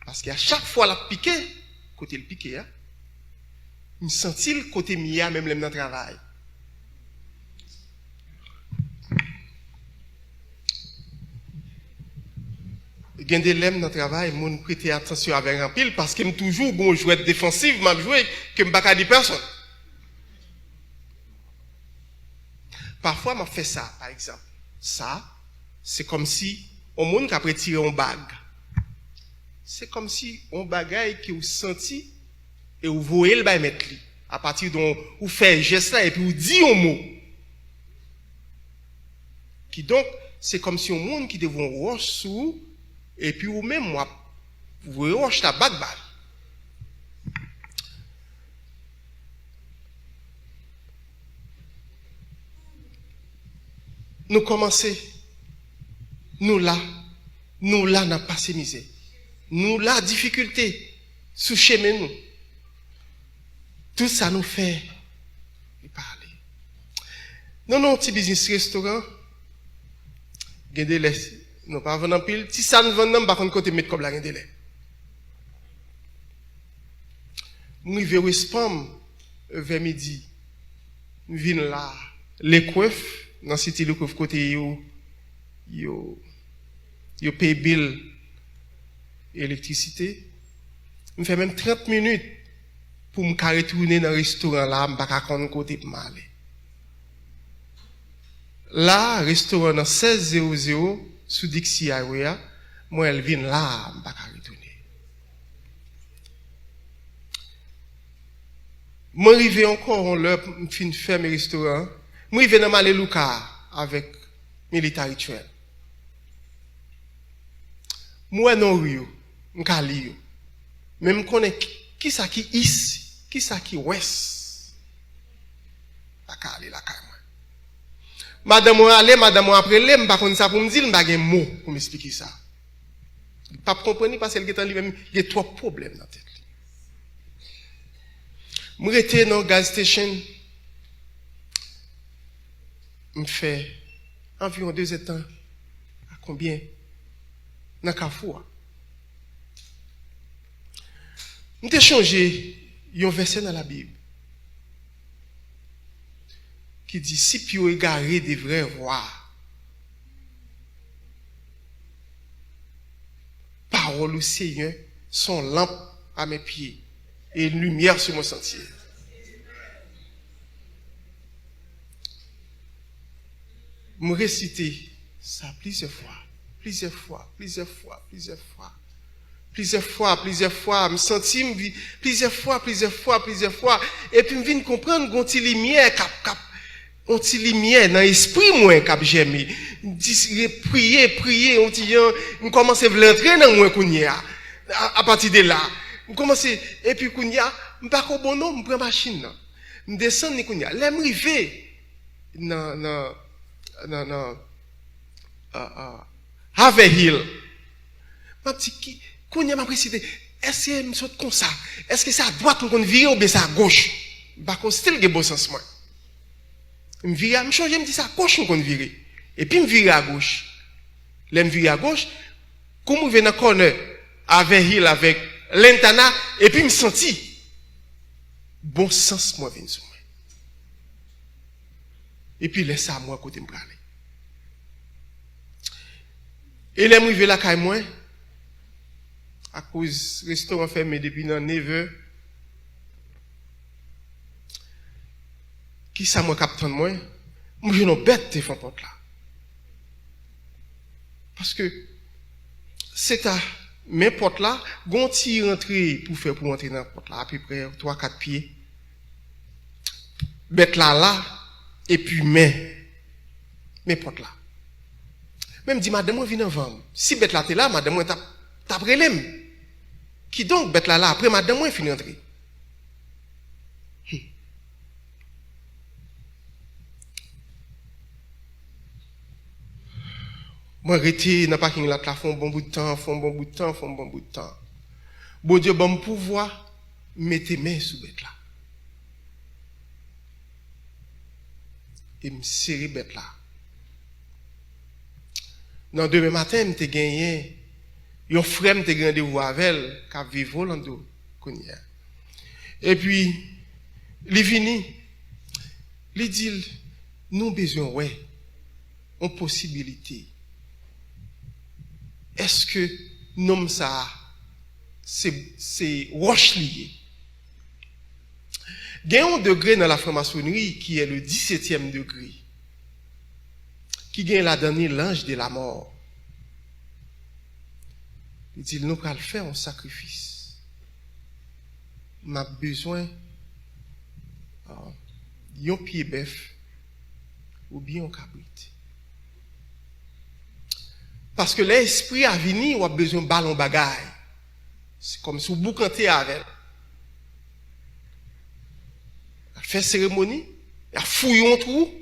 Parce qu'à chaque fois, la piqué, côté le piqué, je me sentis le côté mia, même le travail. Il y a des lèvres dans le travail, je prête attention avec un pile parce que je toujours bon jouer défensif, je jouer que je ne peux pas dire personne. Parfois, je fais ça, par exemple. Ça, c'est comme si on monde qui a tiré une bague. C'est comme si on bagaille qui vous senti et vous voyez le bail mettre li. À partir dont vous faites geste là et puis vous dites un mot. Qui donc, c'est comme si on monde qui devait roche sous et puis vous même moi vous roche ta bague balle. Nous commençons, nous là, n'a pas ces misères. Nous là, difficulté, sous chemin nous. Tout ça nous fait parler. Non, petit business restaurant, gardez les, nous pas vendre en pile. Si ça nous vend, par contre, côté mettre comme la gardez les. Nous arrivons au spam vers midi. Nous venons là, les coiffes. Dans ce cité, le côté, yo paye bill électricité. Je fais même 30 minutes pour me retourner dans le restaurant là, je ne peux pas prendre côté pour m'aller. Là, restaurant dans 1600 sous Dixie Highway, moi, elle vient là, je ne peux pas retourner. Je arrive encore, l'heure, je finis de faire mes restaurants. Moi, je viens de Malélouka avec militaire rituel. Moi, non, Rio, je suis même connais qui ça qui is, qui ça qui ouest. pas qu'à aller la caille moi. Madame aller, madame après les, pas contre ça pour me dire, pas un mot pour m'expliquer ça. Pas comprendre parce qu'elle est en lui-même, il y a trop de problèmes dans la tête. Je suis dans la gas station. Je fais environ 2 ans. À combien? Dans le Carrefour. Je changé un verset dans la Bible qui dit si Pio égaré devrait voir parole au Seigneur, son lampe à mes pieds et une lumière sur mon sentier. Je réciter ça plusieurs fois, je me sentis plusieurs fois, et puis je viens comprendre qu'on a lumière on ti lumière dans l'esprit moi cap j'aime prier on ti on commence à rentrer dans moi kounya à partir de là on commence et puis kounya me pas ko bon non me prend machine là me descend ni kounya là me river non Harvey Hill ma petit kounya m'a précisé est-ce que me saute comme ça est-ce que c'est à droite qu'on vire ou bien c'est à gauche pas qu'on style que bon sens moi me vire me changer me dit ça à gauche qu'on vire et puis me vire à gauche là me vire à gauche comme on vient dans corner avec Hill avec Lentana et puis me senti bon sens moi vient sur moi et puis laisse ça moi côté me parler et là me rive la caille moi à cause restaurant fermé depuis 9h qui ça moi capitaine moi je n'ai bête te font porte là parce que c'est à mes portes là gonti rentrer pour entrer dans la porte là à peu près 3-4 pieds bête là et puis mes portes là même dit madame moi vient avant si bête là t'es là madame moi t'a prélème qui donc bête là après madame moi finit entrer moi arrêté dans parking là font bon bout de temps bon Dieu bon pouvoir mettre main sous bête là et me serrer bête là dans demain matin me t'ai gagné un frère me t'ai rendez-vous avec elle qui vivre Orlando connait et puis il vini il dit nous besoin ouais en possibilité est-ce que nom ça c'est roche lié il y a un degré dans la franc-maçonnerie qui est le 17e degré qui gagne la dernière l'ange de la mort il dit nous allons faire un sacrifice m'a besoin d'un pied bœuf ou bien un cabrit parce que l'esprit a venu ou a besoin de ballon bagaille c'est comme si vous boucantez avec elle fait cérémonie elle fouille un trou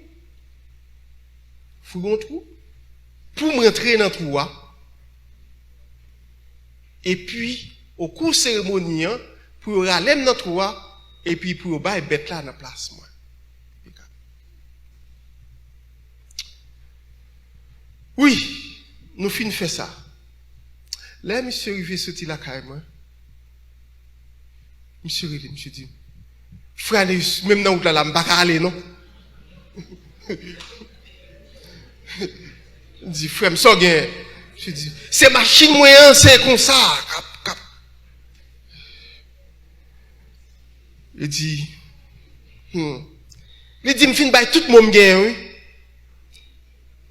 pour rentrer dans le trou et puis au cours de la cérémonie pour aller dans le trou et puis pour bailler bête là dans la place moi oui nous finissons faire ça là monsieur arrivé sorti la caille moi monsieur dit frère même dans là me pas aller non dit frère me so gain je dis c'est machine moyen c'est comme ça cap il dit il dit me fin bail tout monde gain oui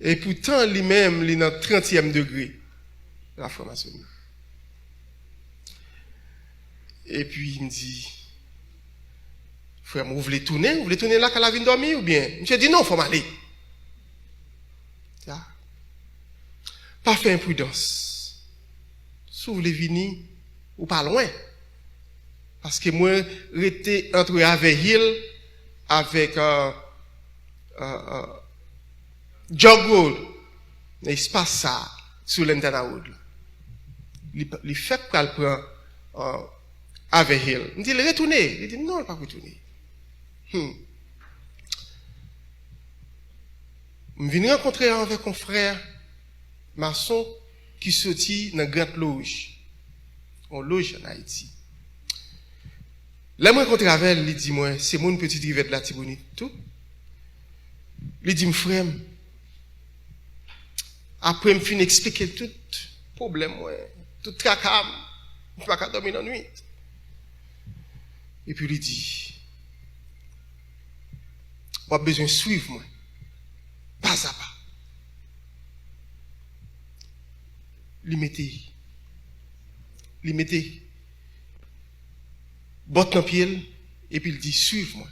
et pourtant lui-même il est dans 30e degré la franc-maçonnerie et puis il me dit frère vous voulez tourner là qu'à la vie dormir ou bien je dis non faut m'aller pas faire imprudence. Si vous voulez venir, ou pas loin. Parce que moi, j'étais entre avec Hill, avec Jog Road, l'espace ça, sur l'Intana Road. Il fait qu'elle prend avec Hill. Il dit, il retourner. Il dit, non, il ne pas retourner. Je viens rencontrer avec un frère maçon qui sortit dans une grande loge. On loge en Haïti. Là, je rencontre avec elle, il dit, moi, c'est mon petite rivette de la Tibonite, tout. Il dit, frère, après, je finis expliquer tout problème, tout tracas, je ne peux pas dormir la nuit. Et puis, il dit, on a besoin de suivre, moi, pas à pas. Il mettait botte dans pied et puis il dit suive-moi.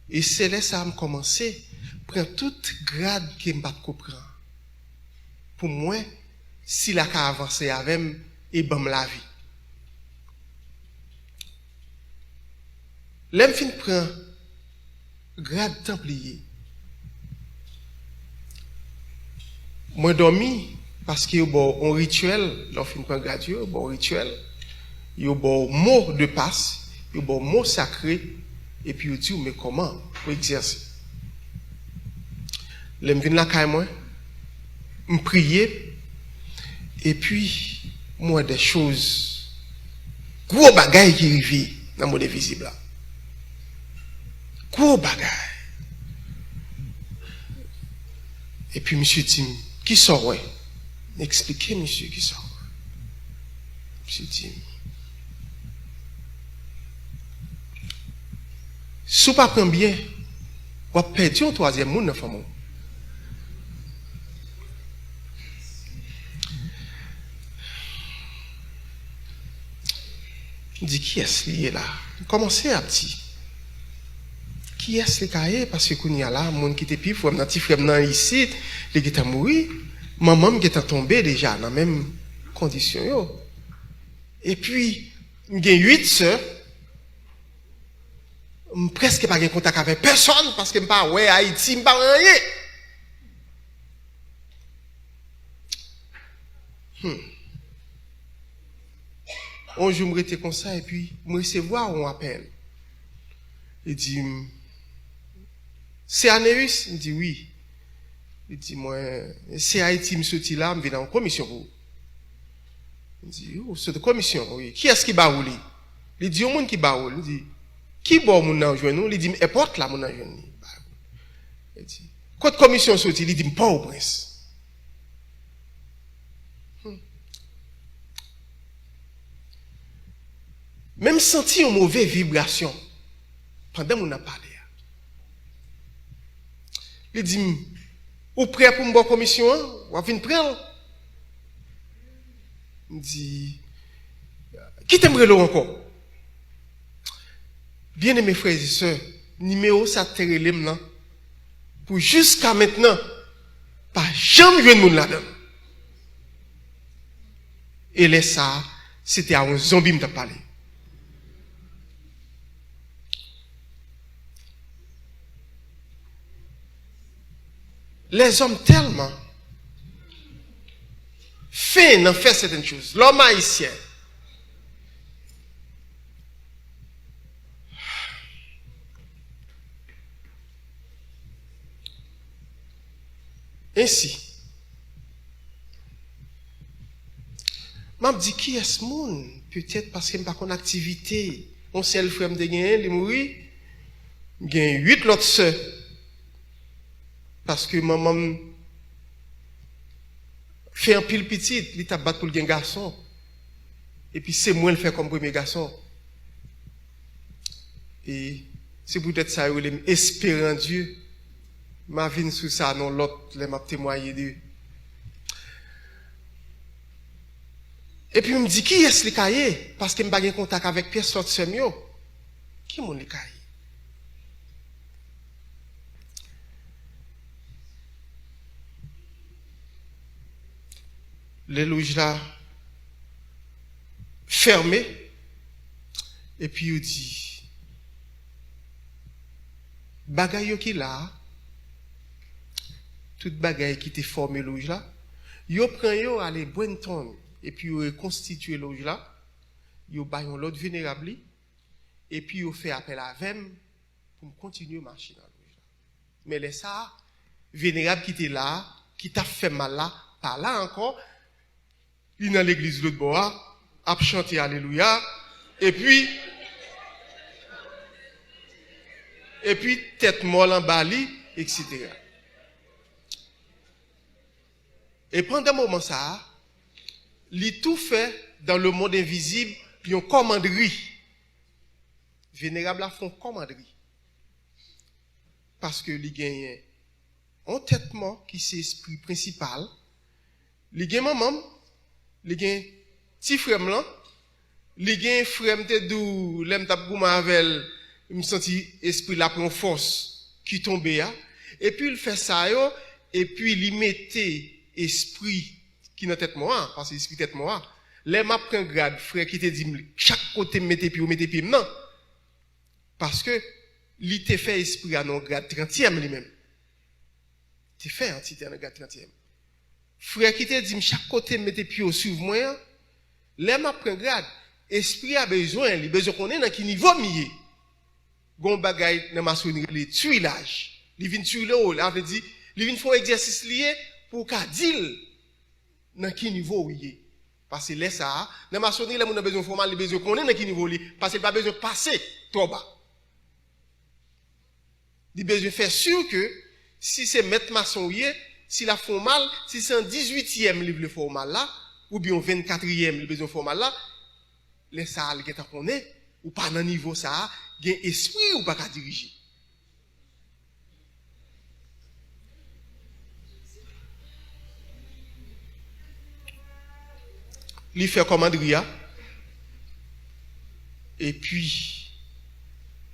Et c'est là ça a commencé prend toute grade qui me pas comprendre. Pour moi, si la ka avancer avec et bam la vie. L'aime fin prend grade templier. Moi dormi parce qu'il y a un rituel, l'enfant prend grade, bon rituel. Il y a un mot de passe, il y a un mot sacré, et puis il dit, mais comment pour exercer? Je viens là, moi, je prier, et puis, moi, des choses, gros bagaille qui arrivent dans le monde invisible là. Gros bagaille. Et puis, monsieur dit, qui sort, ouais? Expliquez, monsieur, qui sort. Monsieur dit, si vous ne prenez pas bien, vous perdez un troisième monde dans la famille. Je dis, qui est-ce qui est là? Commencez à petit. Qui est-ce qui est là? Parce que quand il y a là, mon qui était plus fort, mon petit frère ici, il est mort. Maman est tombée déjà dans la même condition. Et puis, il y a 8 sœurs. Presque pas de contact avec personne parce que je ne pas ouais Haïti, je ne pas rien. Un jour, je me comme ça et puis je recevoir un appel. Il dit, c'est Anéus? Il dit oui. Il dit, moi, c'est Haïti, je suis là, je viens en commission pour vous. Il dit, oh, c'est de commission, oui. Qui est-ce qui va rouler? Il dit, il y a un monde qui va rouler. Il dit, qui bon moun nan jouen nous? Il dit, importe la moun nan jouen nous. Il dit, quand commission sorti, il dit, pas au prince. Même senti une mauvaise vibration pendant qu'on a parlé. Il dit, ou prêt pour une bonne commission? Ou venir prendre? Il dit, qui t'aimerait l'eau encore? Bien-aimés frères et sœurs, numéro ça terrelé maintenant pour jusqu'à maintenant pas jamais vu de monde là-dedans. Et là ça c'était à un zombie me parlé. Les hommes tellement fin d'en faire certaines choses. L'homme haïtien ainsi, m'a dit qui est ce monde? Peut-être parce qu'il n'a pas une activité. On sait le frère de gagner, il mourit. Il y a 8 autres sœurs. Parce que maman fait un pile petit, il t'a battu pour le garçon. Et puis c'est moi le fait comme premier garçon. Et c'est peut-être ça, il espère en Dieu. Ma vie sous ça, non, l'autre, les m'a témoigné de. Et puis, il me dit, qui est-ce qui est? Parce qu'il m'a pas en contact avec personne de ce mieux. Qui est-ce qui est? Les loges là, fermées. Et puis, il dit, bagay yo qui là, tout bagay qui te formé loge là, yo prend yo aller Brenton et puis yo reconstituer loge là, yo bayon l'autre vénérable et puis yo fait appel à vem pour continuer marcher dans loge là. Mais les ça vénérable qui était là, qui t'a fait mal là, pas là encore, il dans l'église l'autre bois, a chanté alléluia et puis tête molle en bali, etc. Et pendant un moment ça, il tout fait dans le monde invisible, puis une commanderie. Vénérable a font commanderie. Parce que il gagne un entêtement qui c'est l'esprit principal. Il gagne maman, il gagne petit frère là, il gagne frère te dou, l'aime t'a gouma avec me senti esprit la prend force qui tombe là et puis il fait ça yo et puis il mettait esprit qui dans tête moi parce que esprit tête moi les m'a prend grade frère qui te dit chaque côté mettez pied non parce que il te fait esprit à non grade 30e lui-même tu fait un petit grade 30e frère qui te dit chaque côté mettez pied suivre moi les m'a prend grade esprit a besoin il besoin qu'on est dans qui niveau mieux gon bagay dans maçonnerie les tuilage li vinn tuer le haut ça veut dire li vinn font exercice lié pour qu'a dire dans qui niveau oui parce que là ça dans maçonnerie les moun besoin formal besoin connaître dans qui niveau li parce que pas besoin passer trop bas il besoin faire sûr que si c'est maître maçon si la font mal si c'est en 18e livre le formal là ou bien 24e le besoin formal là les ça qui t'a connaît ou pas dans niveau ça gen esprit ou pas qu'à diriger. Li fait commanderia et puis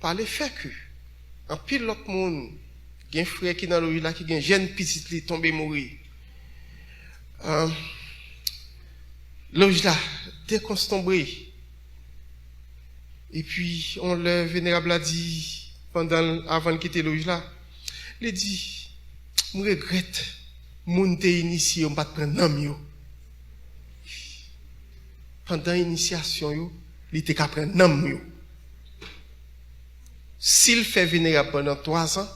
par le fait que en pile l'autre monde gen frère qui dans le là qui gen jeune petit li tombé mourir l'autre là déconstombré. Et puis, on le vénérable a dit, avant de quitter le là, il dit, je regrette, mon te initié, on ne pas prendre nom. Pendant l'initiation, il était qu'à prendre nom. S'il fait vénérable pendant 3 ans,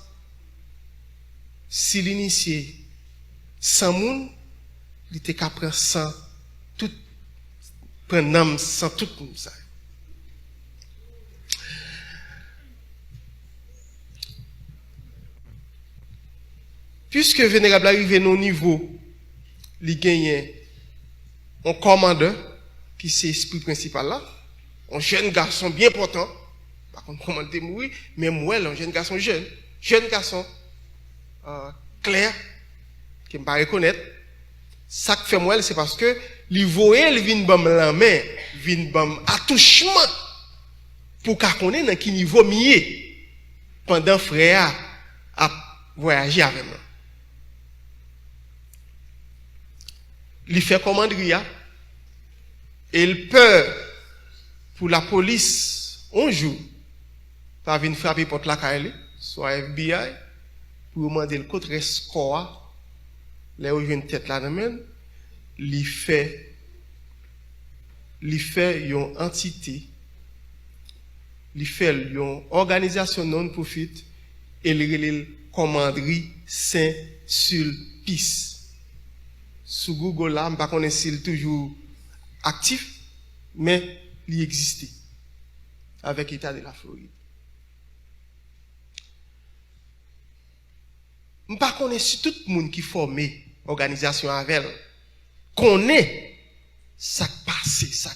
s'il initié 100 moun, il était qu'à prendre 100, tout, prendre nom sans tout comme ça. Puisque vénérable arrive au niveau, il gagne un commandeur qui c'est l'esprit principal là, un jeune garçon bien portant, par contre comment il mourir, mais moi un jeune garçon jeune garçon clair qui me pas reconnaître. Ça que fait moi c'est parce que il voyait il vinn bam la main, vinn bam attouchement pour qu'a connaître dans qui niveau mieux pendant frère a voyager avec moi. Il fait commanderia et il peur pour la police un jour pas venir frapper porte la caille soit FBI pour demander le contre score là où une tête là même il fait une entité il fait une organisation non profit et il commanderie Saint-Sulpice. Sur Google là, je ne sais pas s'il est toujours actif, mais il existe avec l'État de la Floride. Je ne sais pas si tout le monde qui forme l'organisation avec elle connaît ce qui passe,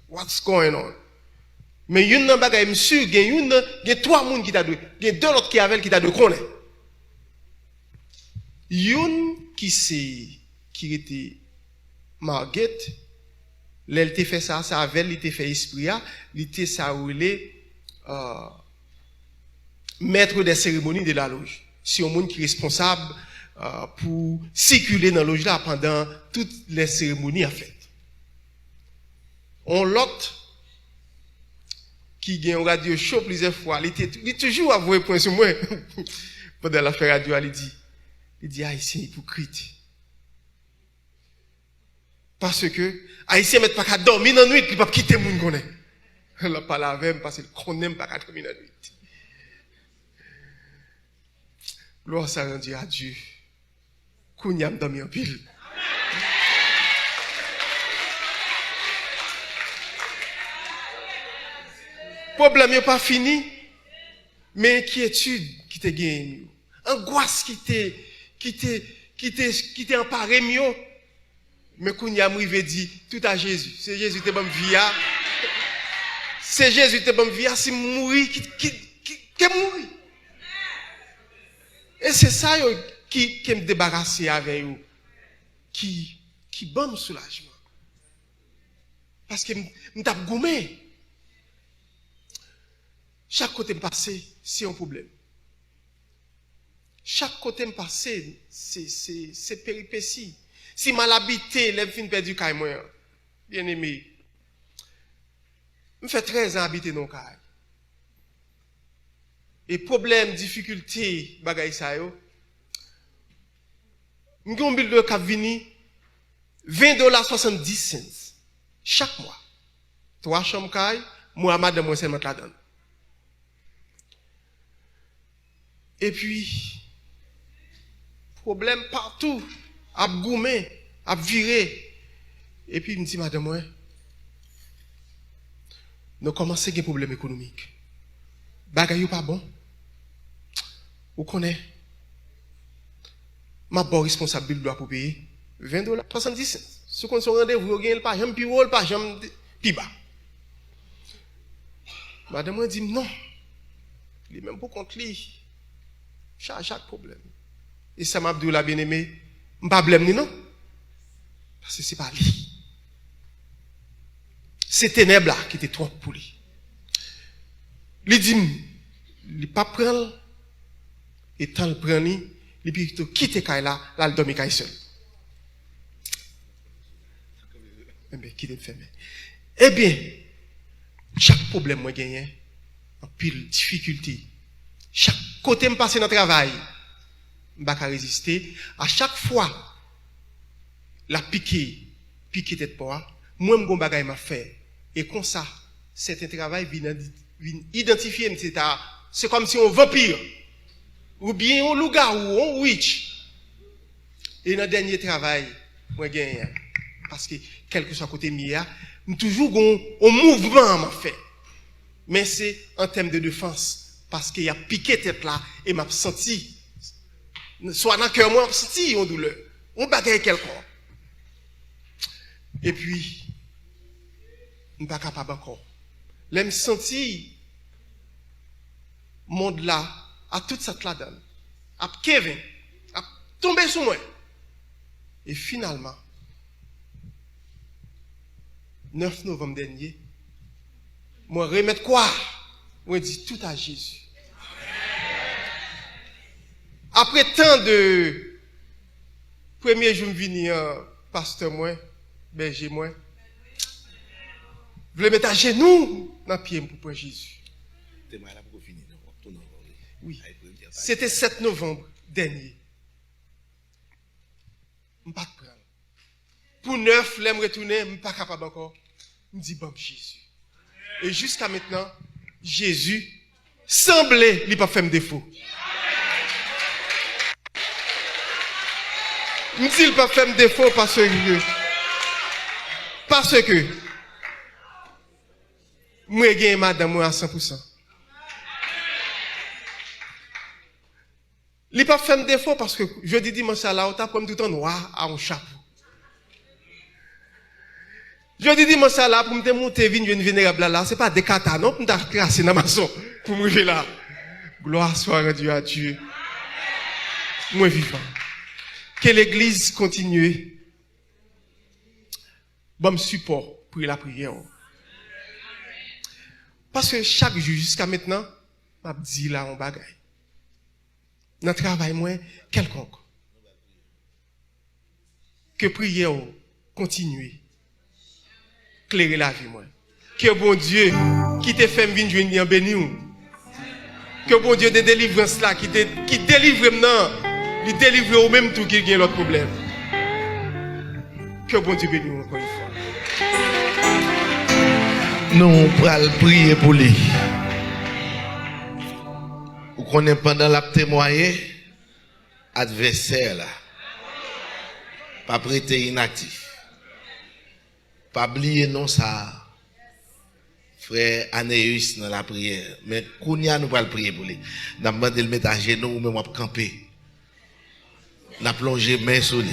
what's going on. Mais il y a une bagage, monsieur, il y a 3 personnes qui t'a deux, il y a 2 autres qui avec qui t'a deux connaît. Une qui était Margaret, elle t'a fait ça avec, elle t'a fait esprit, elle était ça maître des cérémonies de la loge. C'est un monde qui est responsable pour circuler dans la loge là pendant toutes les cérémonies à fait. On l'autre qui a un radio show plusieurs fois, il toujours avoué point sur moi. Pendant l'affaire radio, il dit Haïtien hypocrite. Parce que Haïtien met pas qu'à dormir dans la nuit, il pas quitter moun connaît. Elle a parlé avec parce qu'il connaît pas qu'à dormir dans la nuit. Gloire ça rendu à Dieu. Kounyam dormi en pile. Problème n'est pas fini, mais inquiétude qui te gagne, angoisse qui te emparé mieux. Mais quand il a arrivé dit tout à Jésus, c'est Jésus qui te bonne vie, c'est Jésus qui te bonne vie, si mourir qui mourir. Et c'est ça qui me débarrasser avec vous, qui bon soulagement. Parce que me tape goumé. Chaque côté me passé, c'est un problème. Chaque côté me passé, c'est péripéties. Si mal habité, les fin perdu caille moi. Bien aimé. Me fait 13 ans habiter dans caille. Et problème, difficulté, bagay sa yo. M'gon bill de cap vini $20.70 chaque mois. 3 chambres caille, moi madame moi seulement la donne. Et puis, problème partout, à goumer, à virer. Et puis, il me dit, madame, nous commençons à avoir des problèmes économiques. Bagay pas bon. Vous connaissez? Ma bonne responsable doit pour payer $20.70. Si on se rendez-vous, vous gagnez pas, j'aime plus haut, pas j'aime plus bas. Madame dit, non. Il est même pour compte lui. Chaque problème. Et ça m'a dit la bien-aimé, je ne pas blâme non. Parce que ce n'est pas lui. C'est ténèbres là qui était trop pour lui. Il dit, il ne pas prendre, et tant le prendre, il peut quitter Kaila, là, il dormit seul. Eh bien, qui est fermé. Eh bien, chaque problème, moi, gagne, en pile difficulté. Chaque côté me passe dans le travail, je ne vais pas résister. À chaque fois, la piquer tête pour moi, je vais m'a fait. Et comme ça, c'est un travail vient identifier, c'est comme si on vampire, ou bien on loup-garou, on witch. Et dans le dernier travail, moi, gagne. Parce que, quel que soit côté mia, toujours un mouvement m'a fait. Mais c'est en termes de défense. Parce qu'il y a piqué tête là, et m'a senti, soit dans le cœur, moi, senti une douleur. On bagaille quelqu'un. Et puis, je ne suis pas capable encore. Là, je senti, monde là, à toute cette là-dedans, à Kevin, à tomber sur moi. Et finalement, 9 novembre dernier, moi, remettre quoi? Moi, dit tout à Jésus. Après tant de premier jour, je viens pasteur moi, berger moi. Je voulais mettre à genoux dans le pied pour prendre Jésus. Oui. C'était 7 novembre dernier. Je ne peux pas prendre. Pour 9, je me retourner, je ne suis pas capable encore. Je me dis, bon, Jésus. Et jusqu'à maintenant, Jésus semblait, il n'a pas fait me défaut. Je me dis, il n'a pas fait me défaut parce que, moi, j'ai gagné madame moi à 100%. Il n'a pas fait me défaut parce que jeudi dimanche là, on t'a pris tout en noir à un chapeau. Jeudi dimanche là, pour me monter, une vénérable là, c'est pas des katas, non, pour me craser dans ma son, pour me là. Gloire soit rendue à Dieu. Moi vivant. Que l'église continue. Bon support pour la prière. Parce que chaque jour, jusqu'à maintenant, m'a dit là, on bagaille. Dans le travail, moi, quelconque. Que prière continue. Clairer la vie, moi. Que bon Dieu, qui te fait venir jouer béni. Que bon Dieu de délivrance là, qui délivre maintenant, il délivre au même tout qui gagne l'autre problème. Que bon Dieu bénisse encore une fois. Nous allons prier pour lui. Vous connaissez pendant la témoigner, adversaire là, pas prêter inactif. Pas oublier non ça. Frère Anéus dans la prière. Mais Kounia nous allons prier pour lui. Nous allons demander de le mettre à genoux ou même à camper. Nous allons plonger main sur lui.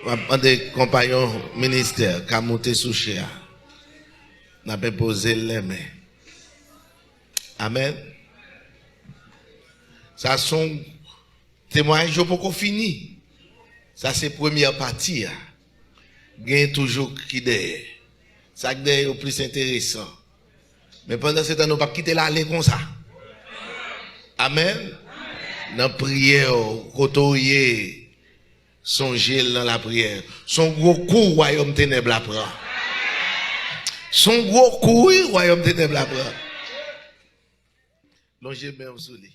Nous allons demander compagnon ministère qui a monté sous chéa. Nous allons poser les mains. Amen. Ça sont témoignages pour qu'on finisse. Ça c'est la première partie. Il y a toujours qui derrière. Ça est le plus intéressant. Mais pendant ce temps, nous ne pouvons pas quitter l'aller comme ça. Amen. Dans la prière, côtoyer, songer dans la prière. Son gros coup, royaume ténèbres la prend. Son gros coup, royaume ténèbres la prend. Longez même sous lui.